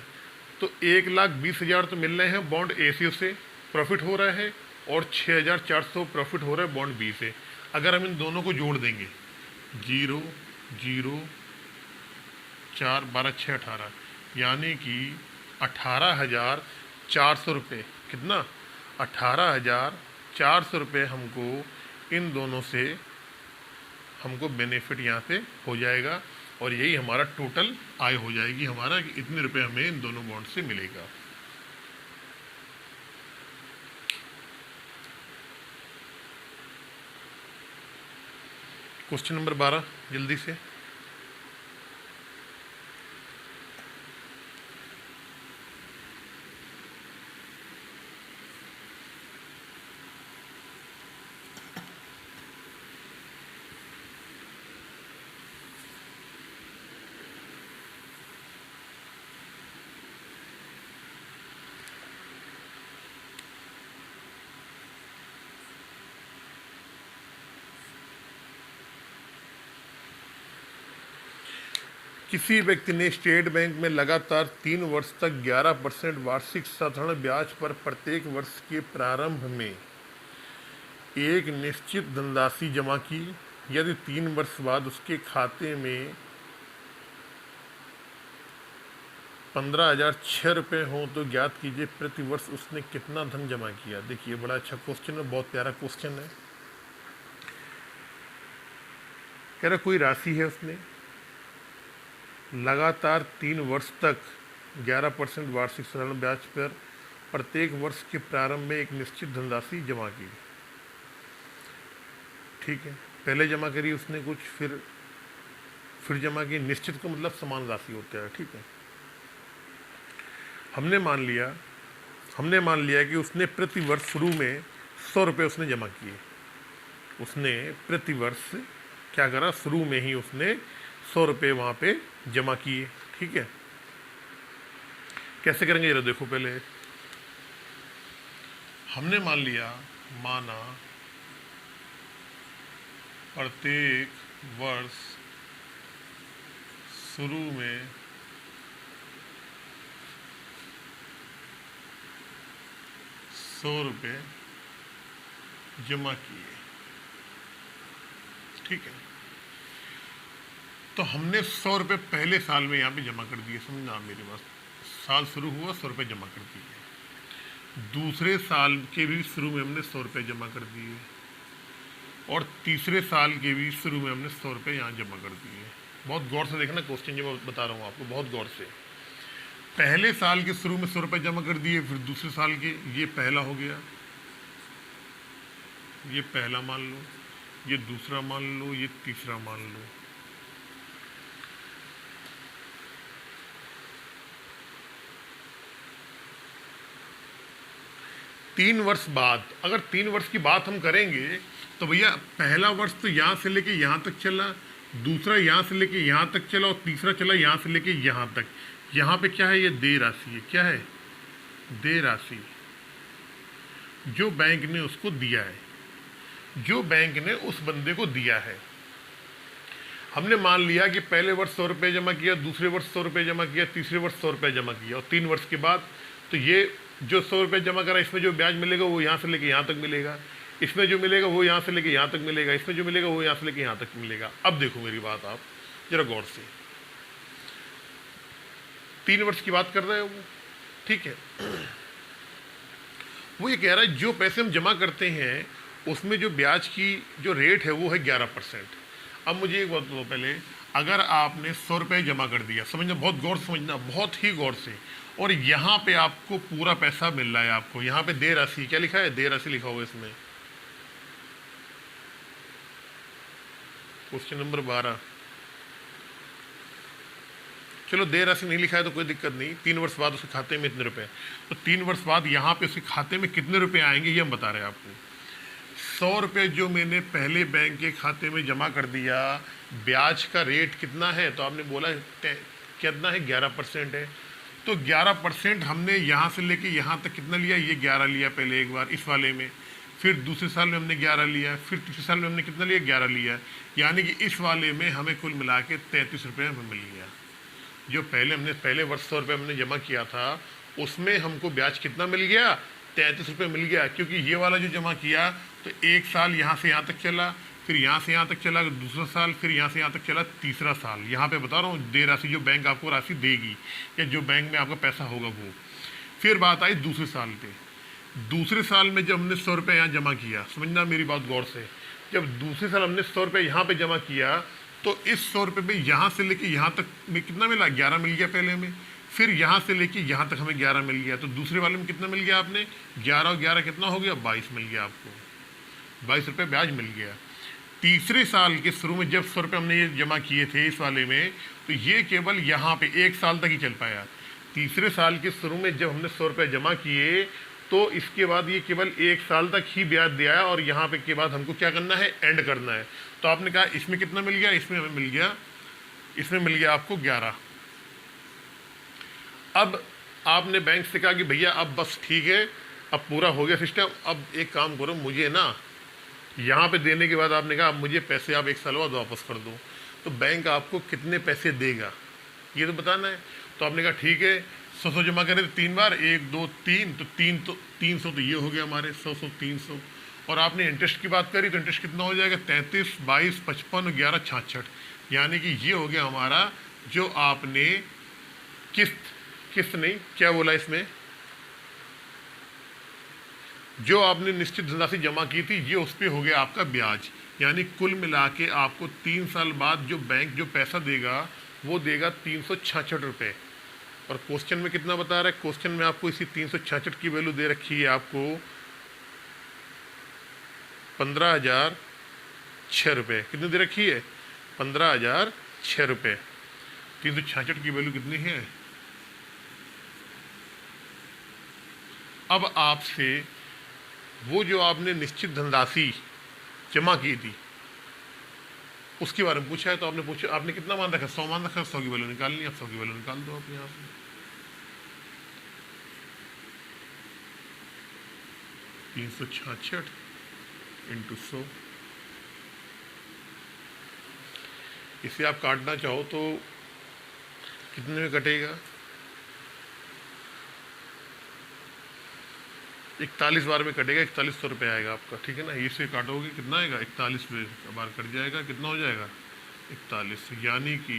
तो 1,20,000 तो मिल रहे हैं बॉन्ड ए से प्रॉफिट हो रहा है और 6,400 प्रॉफिट हो रहा है बॉन्ड बी से। अगर हम इन दोनों को जोड़ देंगे 0 0 4 12 6 18, यानी कि 18,400 रुपये। कितना? 18,400 रुपये हमको इन दोनों से हमको बेनिफिट यहाँ पे हो जाएगा और यही हमारा टोटल आय हो जाएगी हमारा कि इतने रुपए हमें इन दोनों बॉन्ड से मिलेगा। क्वेश्चन नंबर 12 जल्दी से। किसी व्यक्ति ने स्टेट बैंक में लगातार 3 वर्ष तक 11% वार्षिक साधारण ब्याज पर प्रत्येक वर्ष के प्रारंभ में एक निश्चित धनराशि जमा की। यदि 3 वर्ष बाद उसके खाते में 15,006 रुपये हों तो ज्ञात कीजिए प्रति वर्ष उसने कितना धन जमा किया। देखिए बड़ा अच्छा क्वेश्चन है, बहुत प्यारा क्वेश्चन है। कह रहा कोई राशि है, उसने लगातार 3 वर्ष तक 11% वार्षिक साधारण ब्याज पर प्रत्येक वर्ष के प्रारंभ में एक निश्चित धनराशि जमा की। ठीक है, पहले जमा करी उसने कुछ, फिर जमा की। निश्चित का मतलब समान राशि होता है। ठीक है, हमने मान लिया कि उसने प्रति वर्ष शुरू में 100 रुपये उसने जमा किए। उसने प्रति वर्ष क्या करा, शुरू में ही उसने 100 रुपये वहाँ पे जमा किए। ठीक है, कैसे करेंगे जरा देखो। पहले हमने माना प्रत्येक वर्ष शुरू में 100 रुपये जमा किए। ठीक है, तो हमने 100 रुपये पहले साल में यहाँ पे जमा कर दिए। समझना मेरी बात, साल शुरू हुआ 100 रुपये जमा कर दिए। दूसरे साल के भी शुरू में हमने 100 रुपये जमा कर दिए, और तीसरे साल के भी शुरू में हमने 100 रुपये यहाँ जमा कर दिए। बहुत गौर से देखना क्वेश्चन जो मैं बता रहा हूँ आपको, बहुत गौर से। पहले साल के शुरू में 100 रुपये जमा कर दिए, फिर दूसरे साल के, ये पहला हो गया, ये पहला मान लो, ये दूसरा मान लो, ये तीसरा मान लो। तीन वर्ष बाद, अगर 3 वर्ष की बात हम करेंगे तो भैया पहला वर्ष तो यहाँ से लेके यहाँ तक चला, दूसरा यहाँ से लेके यहाँ तक चला, और तीसरा चला यहाँ से लेके यहाँ तक। यहाँ पे क्या है, ये देय राशि है। क्या है, देय राशि जो बैंक ने उसको दिया है, जो बैंक ने उस बंदे को दिया है। हमने मान लिया कि पहले वर्ष 100 रुपये जमा किया, दूसरे वर्ष 100 रुपये जमा किया, तीसरे वर्ष 100 रुपये जमा किया, और 3 वर्ष के बाद तो ये जो 100 रुपये जमा करा, इसमें जो ब्याज मिलेगा वो यहाँ से लेके यहाँ तक मिलेगा, इसमें जो मिलेगा वो यहाँ से लेके यहाँ तक मिलेगा, इसमें जो मिलेगा वो यहाँ से लेके यहाँ तक मिलेगा। अब देखो मेरी बात आप जरा गौर से, 3 वर्ष की बात कर रहे हो वो। ठीक है, वो ये कह रहा है जो पैसे हम जमा करते हैं उसमें जो ब्याज की जो रेट है वो है 11%। अब मुझे एक बात बताओ, पहले अगर आपने 100 रुपये जमा कर दिया, समझना, बहुत गौर से समझना, बहुत ही गौर से, और यहाँ पे आपको पूरा पैसा मिल रहा है। आपको यहाँ पे देय राशि क्या लिखा है, देय राशि लिखा हुआ है इसमें, क्वेश्चन नंबर 12। चलो देय राशि नहीं लिखा है तो कोई दिक्कत नहीं, 3 वर्ष बाद उसके खाते में इतने रुपए, तो 3 वर्ष बाद यहाँ पे उसके खाते में कितने रुपए आएंगे ये हम बता रहे हैं आपको। 100 रुपये जो मैंने पहले बैंक के खाते में जमा कर दिया, ब्याज का रेट कितना है, तो आपने बोला कितना है, 11% है। तो 11% हमने यहाँ से लेके यहाँ तक कितना लिया, ये 11 लिया पहले एक बार इस वाले में, फिर दूसरे साल में हमने 11 लिया, फिर तीसरे साल में हमने कितना लिया, 11 लिया, यानी कि इस वाले में हमें कुल मिला के 33 रुपये हमें मिल गया। जो पहले वर्ष 100 रुपये हमने जमा किया था उसमें हमको ब्याज कितना मिल गया, 33 रुपये मिल गया। क्योंकि ये वाला जो जमा किया तो एक साल यहाँ से यहाँ तक चला, फिर यहाँ से यहाँ तक चला दूसरा साल, फिर यहाँ से यहाँ तक चला तीसरा साल। यहाँ पे बता रहा हूँ देय राशि जो बैंक आपको राशि देगी या जो बैंक में आपका पैसा होगा वो। फिर बात आई दूसरे साल पे, दूसरे साल में जब हमने 100 रुपये यहाँ जमा किया, समझना मेरी बात गौर से, जब दूसरे साल हमने 100 रुपये यहाँ पे जमा किया तो इस 100 रुपये में यहाँ से लेके यहाँ तक में कितना मिला, 11 मिल गया पहले में, फिर यहाँ से लेके यहाँ तक हमें 11 मिल गया। तो दूसरे वाले में कितना मिल गया आपने, 11 और 11 कितना हो गया, 22 मिल गया आपको, 22 रुपये ब्याज मिल गया। तीसरे साल के शुरू में जब 100 रुपये हमने ये जमा किए थे इस वाले में, तो ये केवल यहाँ पे 1 साल तक ही चल पाया। तीसरे साल के शुरू में जब हमने 100 रुपये जमा किए तो इसके बाद ये केवल 1 साल तक ही ब्याज दिया है, और यहाँ पे के बाद हमको क्या करना है, एंड करना है। तो आपने कहा इसमें कितना मिल गया, इसमें हमें मिल गया, इसमें मिल गया आपको 11। अब आपने बैंक से कहा कि भैया अब बस ठीक है, अब पूरा हो गया सिस्टम, अब एक काम करो, मुझे ना यहाँ पे देने के बाद आपने कहा अब मुझे पैसे आप 1 साल बाद वापस कर दो। तो बैंक आपको कितने पैसे देगा ये तो बताना है। तो आपने कहा ठीक है, 100 जमा करें तो 3 बार, 1 2 3, तो 300 तो ये हो गया हमारे 100 300। और आपने इंटरेस्ट की बात करी तो इंटरेस्ट कितना हो जाएगा, 33 22 55 11 66, यानी कि ये हो गया हमारा जो आपने किस्त नहीं, क्या बोला इसमें, जो आपने निश्चित धनराशि जमा की थी, ये उस पर हो गया आपका ब्याज। यानी कुल मिला के आपको 3 साल बाद जो बैंक जो पैसा देगा वो देगा 366 रुपये। और क्वेश्चन में कितना बता रहा है, क्वेश्चन में आपको इसी 366 की वैल्यू दे रखी है आपको 15,006 रुपये। कितनी दे रखी है, 15,006 रुपये। 366 की वैल्यू कितनी है। अब आपसे वो जो आपने निश्चित धनराशि जमा की थी उसके बारे में पूछा है, तो आपने पूछा, आपने कितना मान रखा, 100 मान रखा, 100 की वैल्यू निकालनी है, 100 की वैल्यू निकाल दो आप यहाँ से। 366 इंटू 100, इसे आप काटना चाहो तो कितने में कटेगा, 41 बार में कटेगा, 4100 रुपये आएगा आपका, ठीक है ना। इसे काटोगे कितना आएगा, 41 बार कट जाएगा, कितना हो जाएगा 41। यानी कि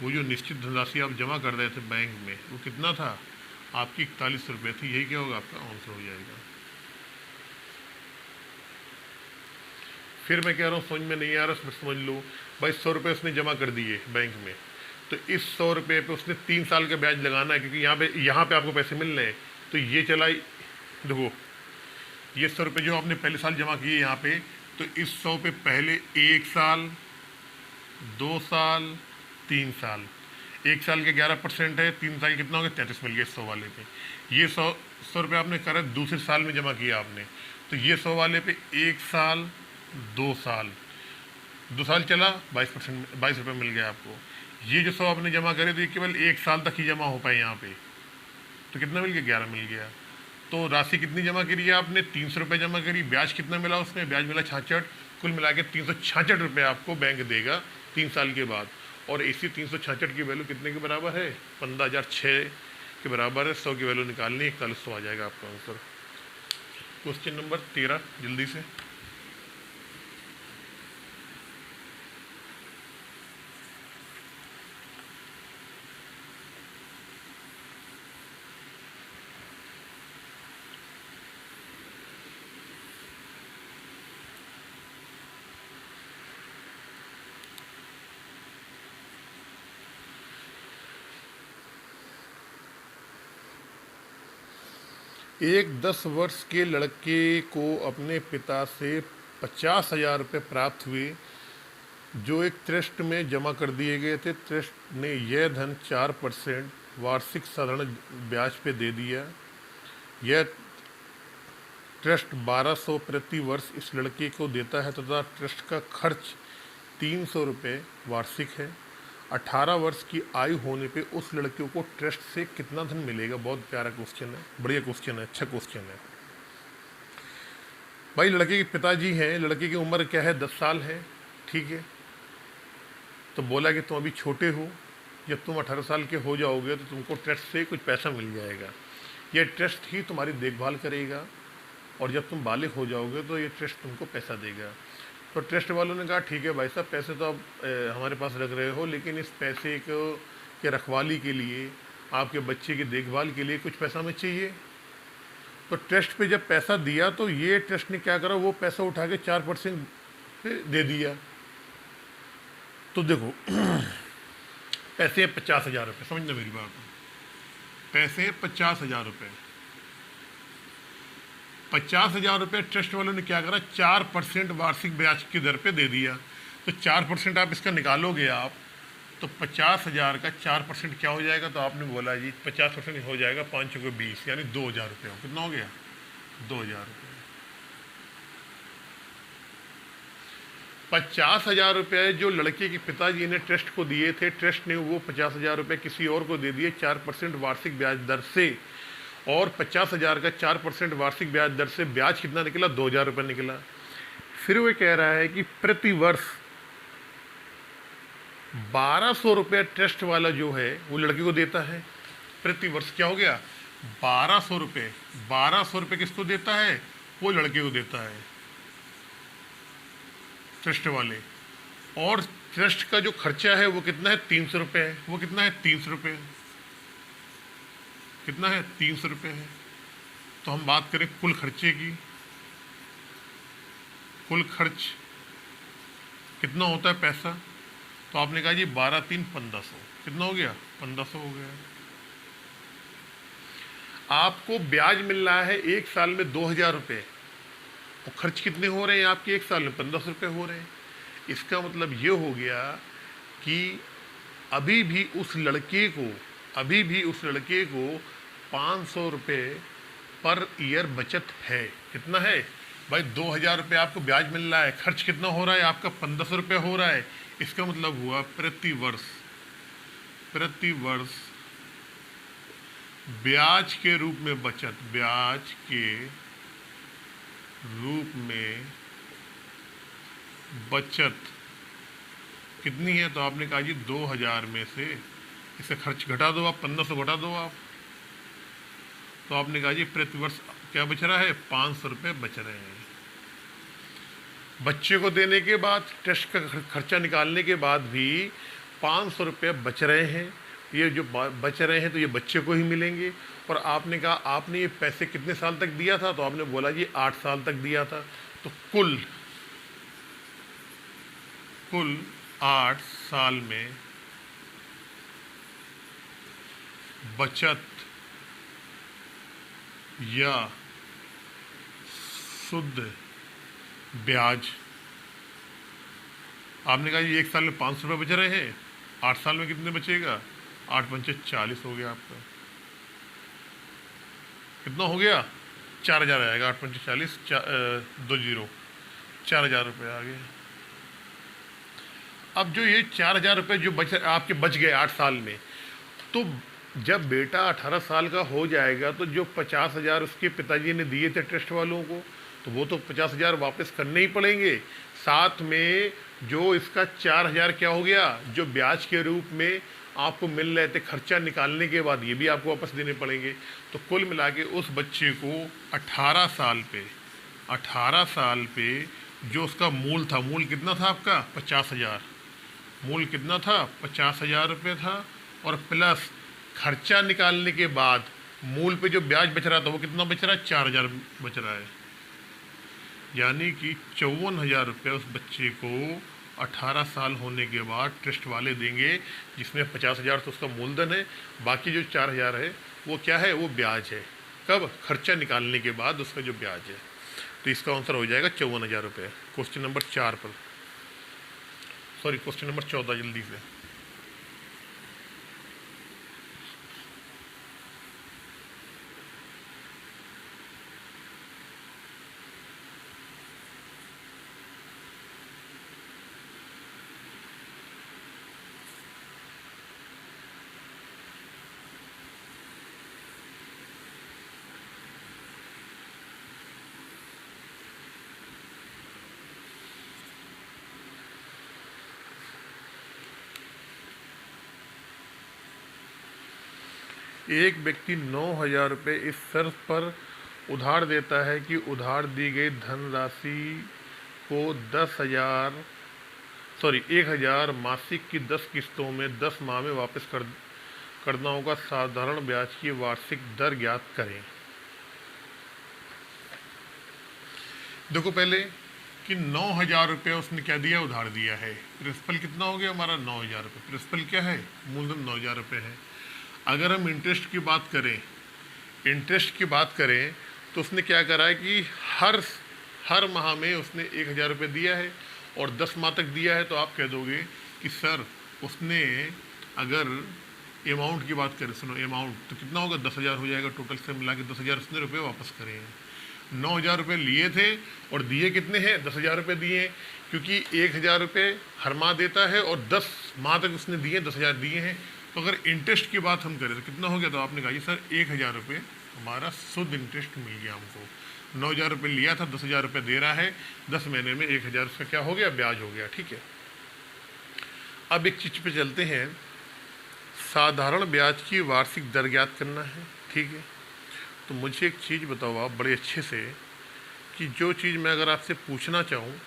वो जो निश्चित धनराशि आप जमा कर रहे थे बैंक में वो कितना था, आपकी 41 रुपये थी। यही क्या होगा, आपका आंसर हो जाएगा। फिर मैं कह रहा हूँ समझ में नहीं आ रहा, समझ लो भाई, 100 रुपये उसने जमा कर दिए बैंक में, तो इस 100 रुपये पे उसने 3 साल का ब्याज लगाना है, क्योंकि यहाँ पे आपको पैसे मिल रहे हैं। तो ये चला, देखो ये 100 रुपये जो आपने पहले साल जमा किए यहाँ पे, तो इस 100 पे पहले 1 साल 2 साल 3 साल, 1 साल के 11% है, 3 साल कितना हो गया, 33 मिल गया 100 वाले पे। ये 100 रुपये आपने करा दूसरे साल में जमा किया आपने, तो ये 100 वाले पे 1 साल 2 साल चला, 22 रुपये मिल गया आपको। ये जो 100 आपने जमा करे तो ये केवल 1 साल तक ही जमा हो पाए यहाँ पे, तो कितना मिल गया, 11 मिल गया। तो राशि कितनी जमा करी है आपने, 300 रुपये जमा करी, ब्याज कितना मिला उसमें, ब्याज मिला 66, कुल मिला के 366 रुपये आपको बैंक देगा 3 साल के बाद। और इसी 366 की वैल्यू कितने के बराबर है, 15,006 के बराबर है। 100 की वैल्यू निकालनी, 4100 आ जाएगा आपका आंसर। क्वेश्चन नंबर 13 जल्दी से। एक 10 वर्ष के लड़के को अपने पिता से 50,000 रुपये प्राप्त हुए जो एक ट्रस्ट में जमा कर दिए गए थे। ट्रस्ट ने यह धन 4% वार्षिक साधारण ब्याज पे दे दिया। यह ट्रस्ट 1200 प्रति वर्ष इस लड़के को देता है तथा ट्रस्ट का खर्च 300 रुपये वार्षिक है। 18 वर्ष की आयु होने पे उस लड़के को ट्रस्ट से कितना धन मिलेगा। बहुत प्यारा क्वेश्चन है, बढ़िया क्वेश्चन है, अच्छा क्वेश्चन है भाई। लड़के के पिताजी हैं, लड़के की उम्र क्या है, 10 साल है, ठीक है। तो बोला कि तुम अभी छोटे हो, जब तुम 18 साल के हो जाओगे तो तुमको ट्रस्ट से कुछ पैसा मिल जाएगा। ये ट्रस्ट ही तुम्हारी देखभाल करेगा और जब तुम बालिग हो जाओगे तो ये ट्रस्ट तुमको पैसा देगा। तो ट्रस्ट वालों ने कहा ठीक है भाई साहब, पैसे तो आप हमारे पास रख रहे हो, लेकिन इस पैसे को के रखवाली के लिए, आपके बच्चे की देखभाल के लिए कुछ पैसा हमें चाहिए। तो ट्रस्ट पे जब पैसा दिया तो ये ट्रस्ट ने क्या करा, वो पैसा उठा के 4% पे दे दिया। तो देखो पैसे 50,000 रुपये, समझना मेरी बात, पैसे 50,000 रुपये। 50,000 रुपये ट्रस्ट वालों ने क्या करा, 4% वार्षिक ब्याज की दर पे दे दिया। तो 4% आप इसका निकालोगे आप, तो 50,000 का 4% क्या हो जाएगा, तो आपने बोला जी 50% हो जाएगा 5 को 20, यानी 2,000 रुपये। कितना हो गया, 2,000 रुपये। 50,000 रुपये जो लड़के के पिताजी ने ट्रस्ट को दिए थे, ट्रस्ट ने वो 50,000 रुपये किसी और को दे दिए 4% वार्षिक ब्याज दर से, और 50,000 का 4% वार्षिक ब्याज दर से ब्याज कितना निकला, 2,000 रुपये निकला। फिर वो कह रहा है कि प्रति वर्ष 1,200 रुपये ट्रस्ट वाला जो है वो लड़के को देता है। प्रति वर्ष क्या हो गया, 1,200 रुपये। 1,200 रुपये किसको देता है, वो लड़के को देता है, ट्रस्ट वाले। और ट्रस्ट का जो खर्चा है वो कितना है, 300 रुपये है। वो कितना है, 300 रुपये। कितना है, 300 रुपये है। तो हम बात करें कुल खर्चे की, कुल खर्च कितना होता है पैसा, तो आपने कहा जी 12 3 1500। कितना हो गया, 1500 हो गया। आपको ब्याज मिल रहा है एक साल में 2,000 रुपये, और खर्च कितने हो रहे हैं आपके एक साल में, 1500 रुपये हो रहे हैं। इसका मतलब ये हो गया कि अभी भी उस लड़के को 500 रुपये पर ईयर बचत है। कितना है भाई, 2,000 रुपये आपको ब्याज मिल रहा है, खर्च कितना हो रहा है आपका, 1500 रुपये हो रहा है। इसका मतलब हुआ प्रति वर्ष ब्याज के रूप में बचत, ब्याज के रूप में बचत कितनी है, तो आपने कहा जी 2,000 में से इसे खर्च घटा दो आप, 1500 घटा दो आप, तो आपने कहा जी प्रति वर्ष क्या बच रहा है, 500 रुपये बच रहे हैं। बच्चे को देने के बाद, ट्रस्ट का खर्चा निकालने के बाद भी 500 रुपये बच रहे हैं। ये जो बच रहे हैं तो ये बच्चे को ही मिलेंगे। और आपने कहा आपने ये पैसे कितने साल तक दिया था, तो आपने बोला जी 8 साल तक दिया था। तो कुल 8 साल में बचत या शुद्ध ब्याज, आपने कहा ये एक साल में 500 रुपये बच रहे हैं, 8 साल में कितने बचेगा, 8 पंचे 40 हो गया आपका। कितना हो गया, 4,000 आएगा, 8 पंचे 40, 2 4,000 रुपये आ गए। अब जो ये 4,000 रुपये जो आपके बच गए 8 साल में, तो जब बेटा 18 साल का हो जाएगा तो जो 50,000 उसके पिताजी ने दिए थे ट्रस्ट वालों को, तो वो तो 50,000 वापस करने ही पड़ेंगे। साथ में जो इसका 4,000 क्या हो गया, जो ब्याज के रूप में आपको मिल रहे थे खर्चा निकालने के बाद, ये भी आपको वापस देने पड़ेंगे। तो कुल मिला के उस बच्चे को 18 साल पे जो उसका मूल था, मूल कितना था आपका, 50,000। मूल कितना था, 50,000 रुपये था, और प्लस खर्चा निकालने के बाद मूल पे जो ब्याज बच रहा था वो कितना बच रहा है, 4,000 बच रहा है। यानी कि 54,000 रुपये उस बच्चे को 18 साल होने के बाद ट्रस्ट वाले देंगे, जिसमें 50,000 तो उसका मूलधन है, बाकी जो 4,000 है वो क्या है, वो ब्याज है। कब, खर्चा निकालने के बाद उसका जो ब्याज है। तो इसका आंसर हो जाएगा 54,000 रुपये। क्वेश्चन नंबर 4 पर, सॉरी क्वेश्चन नंबर 14 जल्दी से। एक व्यक्ति 9,000 रुपये इस शर्त पर उधार देता है कि उधार दी गई धनराशि को 1,000 मासिक की 10 किस्तों में 10 माह में वापस करना होगा। साधारण ब्याज की वार्षिक दर ज्ञात करें। देखो पहले कि 9,000 रुपये उसने क्या दिया, उधार दिया है। प्रिंसिपल कितना हो गया हमारा, 9,000 रुपये। प्रिंसिपल क्या है, मूलधन 9,000 रुपये है। अगर हम इंटरेस्ट की बात करें तो उसने क्या करा है कि हर माह में उसने 1,000 रुपये दिया है और 10 माह तक दिया है। तो आप कह दोगे कि सर उसने अगर अमाउंट की बात करें, सुनो अमाउंट तो कितना होगा, 10,000 हो जाएगा टोटल से मिला के। 10,000 उसने रुपये वापस करे हैं। 9,000 रुपये लिए थे और दिए कितने हैं, 10,000 रुपये दिए हैं, क्योंकि 1,000 रुपये हर माह देता है और 10 माह तक उसने दिए, 10,000 दिए हैं। तो अगर इंटरेस्ट की बात हम करें तो कितना हो गया, तो आपने कहा सर 1,000 रुपये हमारा शुद्ध इंटरेस्ट मिल गया हमको। 9,000 रुपये लिया था, 10,000 रुपये दे रहा है, 10 महीने में 1,000 उसका क्या हो गया, ब्याज हो गया। ठीक है, अब एक चीज़ पे चलते हैं, साधारण ब्याज की वार्षिक दर ज्ञात करना है। ठीक है, तो मुझे एक चीज़ बताओ आप बड़े अच्छे से, कि जो चीज़ मैं अगर आपसे पूछना चाहूँ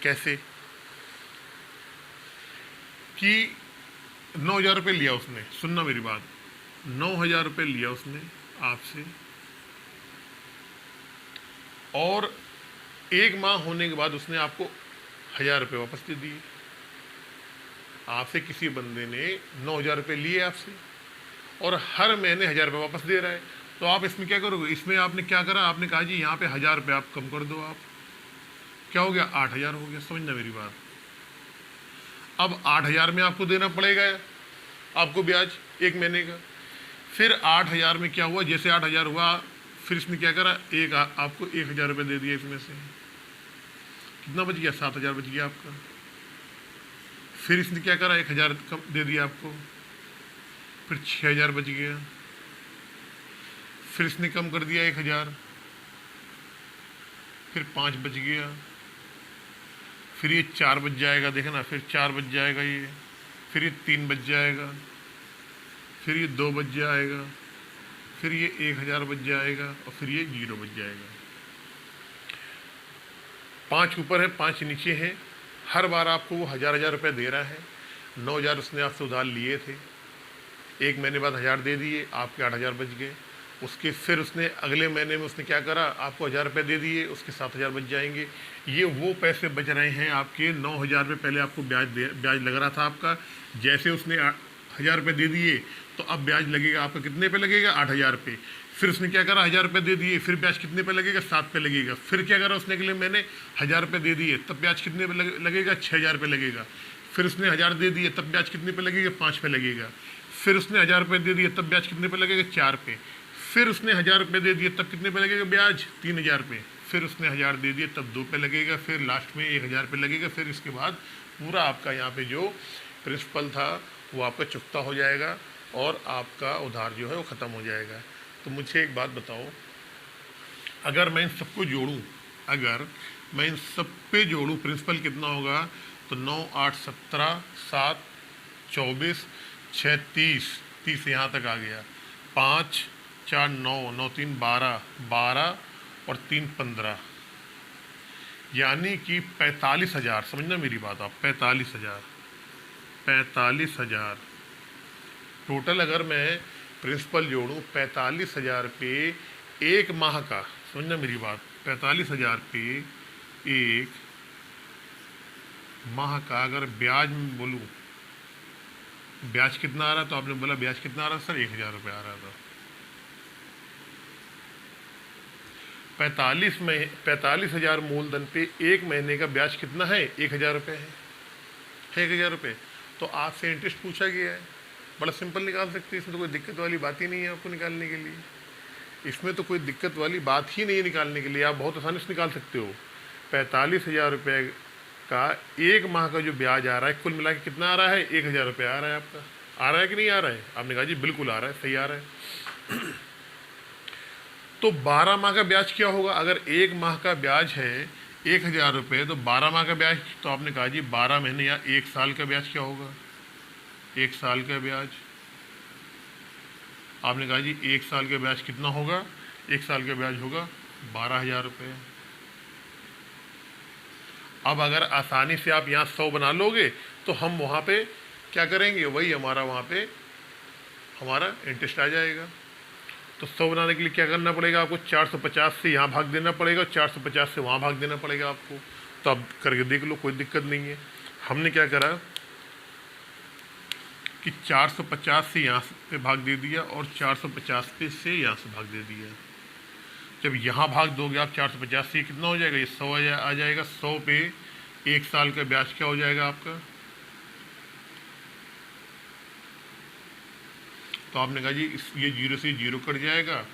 कैसे, कि 9,000 रुपये लिया उसने, सुनना मेरी बात, 9,000 रुपये लिया उसने आपसे और 1 माह होने के बाद उसने आपको 1,000 रुपये वापस दे दिए। आपसे किसी बंदे ने 9,000 रुपये लिए आपसे और हर महीने 1,000 रुपये वापस दे रहा है, तो आप इसमें क्या करोगे, इसमें आपने क्या करा, आपने कहा जी यहाँ पे 1,000 रुपये आप कम कर दो, आप क्या हो गया, 8,000 हो गया। समझना मेरी बात, अब 8,000 में आपको देना पड़ेगा आपको ब्याज 1 महीने का। फिर 8,000 में क्या हुआ, जैसे 8,000 हुआ फिर इसने क्या करा, आपको 1,000 रुपये दे दिया, इसमें से कितना बच गया, 7,000 बच गया आपका। फिर इसने क्या करा, 1,000 कम दे दिया आपको, फिर 6,000 बच गया। फिर इसने कम कर दिया 1,000, फिर 5 बच गया, फिर ये 4 बच जाएगा, देखना फिर 4 बच जाएगा ये, फिर ये 3 बच जाएगा, फिर ये 2 बच जाएगा, फिर ये 1,000 बच जाएगा और फिर ये 0 बच जाएगा। 5 ऊपर है, 5 नीचे है। हर बार आपको वो 1,000 रुपये दे रहा है। 9,000 उसने आपसे उधार लिए थे, 1 महीने बाद 1,000 दे दिए, आपके 8,000 बच गए। उसके फिर उसने अगले महीने में उसने क्या करा, आपको 1,000 रुपये दे दिए, उसके 7,000 बच जाएंगे। ये वो पैसे बच रहे हैं आपके। 9,000 रुपये पहले आपको ब्याज लग रहा था आपका, जैसे उसने 1,000 रुपये दे दिए तो अब ब्याज लगेगा आपका कितने पे लगेगा, 8,000 रुपये। फिर उसने क्या करा, 1,000 रुपये दे दिए, फिर ब्याज कितने पे लगेगा, 7 पे लगेगा। फिर क्या करा उसने, अगले महीने 1,000 रुपये दे दिए, तब ब्याज कितने पे लगेगा, 6,000 रुपये लगेगा। फिर उसने 1,000 दे दिए, तब ब्याज कितने पे लगेगा, 5 पे लगेगा। फिर उसने 1,000 रुपये दे दिए, तब ब्याज कितने पे लगेगा, 4 पे। फिर उसने 1,000 रुपये दे दिए, तब कितने पे लगेगा ब्याज, 3,000 रुपये। फिर उसने 1,000 दे दिए, तब 2 पे लगेगा, फिर लास्ट में 1,000 रुपये लगेगा। फिर इसके बाद पूरा आपका यहाँ पे जो प्रिंसिपल था वो आपका चुकता हो जाएगा और आपका उधार जो है वो ख़त्म हो जाएगा। तो मुझे एक बात बताओ, अगर मैं इन सबको जोड़ूं, अगर मैं इन सब पे जोड़ूं, प्रिंसिपल कितना होगा, तो 9, 8, 17, 7, 24, 6, 30 यहाँ तक आ गया। 5, 4, 9, 9, 3, 12, 12 और 3, 15, यानी कि 45,000। समझना मेरी बात आप, 45,000 टोटल। अगर मैं प्रिंसिपल जोड़ूं 45,000 पे 1 माह का, समझना मेरी बात, 45,000 पे 1 माह का अगर ब्याज में बोलूं, ब्याज कितना आ रहा, तो आपने बोला ब्याज कितना आ रहा सर, 1,000 रुपये आ रहा था। 45,000 मूलधन पे 1 महीने का ब्याज कितना है, 1,000 रुपये है, 1,000 रुपये। तो आपसे इंटरेस्ट पूछा गया है, बड़ा सिंपल निकाल सकते हैं, इसमें तो कोई दिक्कत वाली बात ही नहीं है आपको निकालने के लिए। इसमें तो कोई दिक्कत वाली बात ही नहीं है निकालने के लिए, आप बहुत आसानी से निकाल सकते हो। 45,000 रुपये का 1 माह का जो ब्याज आ रहा है, कुल मिला के कितना आ रहा है, 1,000 रुपये आ रहा है आपका। आ रहा है कि नहीं आ रहा है, आपने कहा जी बिल्कुल आ रहा है, सही आ रहा है। तो 12 माह का ब्याज क्या होगा, अगर 1 माह का ब्याज है 1,000 रुपये, तो 12 माह का ब्याज, तो आपने कहा जी 12 महीने या 1 साल का ब्याज क्या होगा, 1 साल का ब्याज। आपने कहा जी 1 साल का ब्याज कितना होगा, 1 साल का ब्याज होगा 12,000 रुपये। अब अगर आसानी से आप यहाँ 100 बना लोगे तो हम वहाँ पे क्या करेंगे, वही हमारा वहाँ पे हमारा इंटरेस्ट आ जाएगा। तो 100 बनाने के लिए क्या करना पड़ेगा आपको, 450 से यहाँ भाग देना पड़ेगा, 450 से वहाँ भाग देना पड़ेगा आपको। तो अब करके देख लो, कोई दिक्कत नहीं है। हमने क्या करा कि 450 से यहाँ पे भाग दे दिया और 450 पे से यहाँ से भाग दे दिया। जब यहाँ भाग दोगे आप 450 से, कितना हो जाएगा, ये 100 आ जाएगा। 100 पे 1 साल का ब्याज क्या हो जाएगा आपका। तो आपने कहा जी ये 0 से 0 कट जाएगा।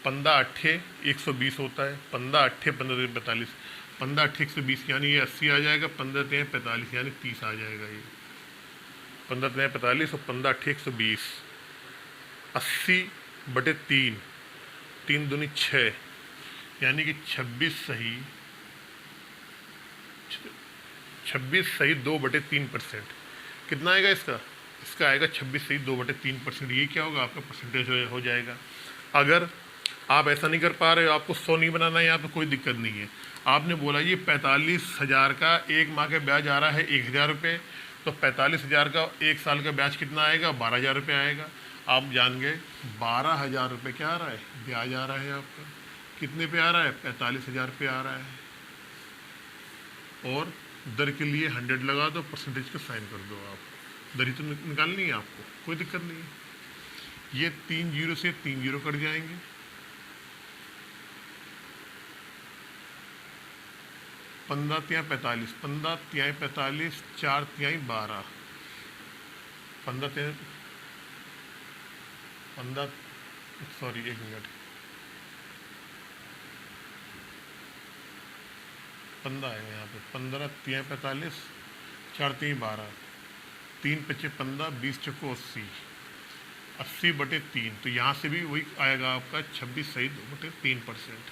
15 अट्ठे 120 होता है, 15 अट्ठे 15 45, 15 अट्ठे 120 यानी ये 80 आ जाएगा। 15 3 45 यानी 30 आ जाएगा ये। 15 3 45 और 15 अट्ठे 120, 80/3, 3 दूनी 6 यानी कि 26 सही 2/3%। कितना आएगा इसका, इसका आएगा 26 सही 2/3%। ये क्या होगा आपका परसेंटेज हो जाएगा। अगर आप ऐसा नहीं कर पा रहे हो, आपको 100 नहीं बनाना है, यहाँ पे कोई दिक्कत नहीं है। आपने बोला ये 45,000 का एक माह का ब्याज आ रहा है 1,000 रुपये, तो 45,000 का 1 साल का ब्याज कितना आएगा, 12,000 रुपये आएगा। आप जान गए 12,000 रुपये क्या आ रहा है, ब्याज आ रहा है आपका। कितने पे आ रहा है, 45,000 पे आ रहा है। और दर के लिए 100 लगा दो, परसेंटेज का साइन कर दो। आप दर ही तो निकालनी है आपको, कोई दिक्कत नहीं है। ये 3 0 से 3 0 कट जाएंगे। 15 तिहाई 45, 15 तिहाई 45, 4 तिहाई 12, 15 तिहाई 15, सॉरी 1 मिनट, 15 आएगा यहाँ पे। 15 तिहाई 45, 4 तिहाई 12, 3 पच्चे 15, 20 चौको 80, 80/3। तो यहाँ से भी वही आएगा आपका 26 सही 2/3%।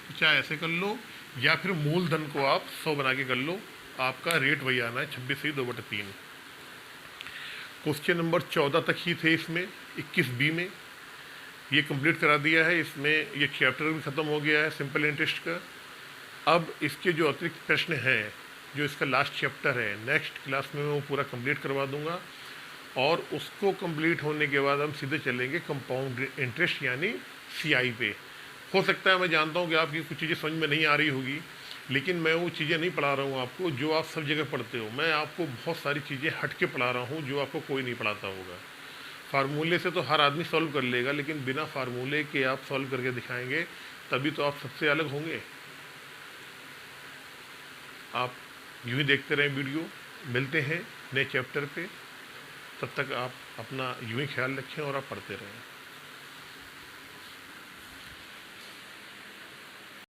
तो चाहे ऐसे कर लो या फिर मूलधन को आप 100 बना के कर लो, आपका रेट वही आना है 26 सही 2/3। क्वेश्चन नंबर 14 तक ही थे इसमें। 21B में ये कंप्लीट करा दिया है। इसमें ये चैप्टर भी ख़त्म हो गया है सिंपल इंटरेस्ट का। अब इसके जो अतिरिक्त प्रश्न हैं, जो इसका लास्ट चैप्टर है, नेक्स्ट क्लास में मैं वो पूरा कंप्लीट करवा दूंगा। और उसको कंप्लीट होने के बाद हम सीधे चलेंगे कंपाउंड इंटरेस्ट यानी CI पे। हो सकता है, मैं जानता हूँ कि आपकी कुछ चीज़ें समझ में नहीं आ रही होगी, लेकिन मैं वो चीज़ें नहीं पढ़ा रहा हूँ आपको जो आप सब जगह पढ़ते हो। मैं आपको बहुत सारी चीज़ें हट के पढ़ा रहा हूँ जो आपको कोई नहीं पढ़ाता होगा। फार्मूले से तो हर आदमी सॉल्व कर लेगा, लेकिन बिना फार्मूले के आप सॉल्व करके दिखाएंगे तभी तो आप सबसे अलग होंगे। आप यूँ ही देखते रहें वीडियो। मिलते हैं नए चैप्टर पे, तब तक आप अपना यूँ ही ख्याल रखें और आप पढ़ते रहें।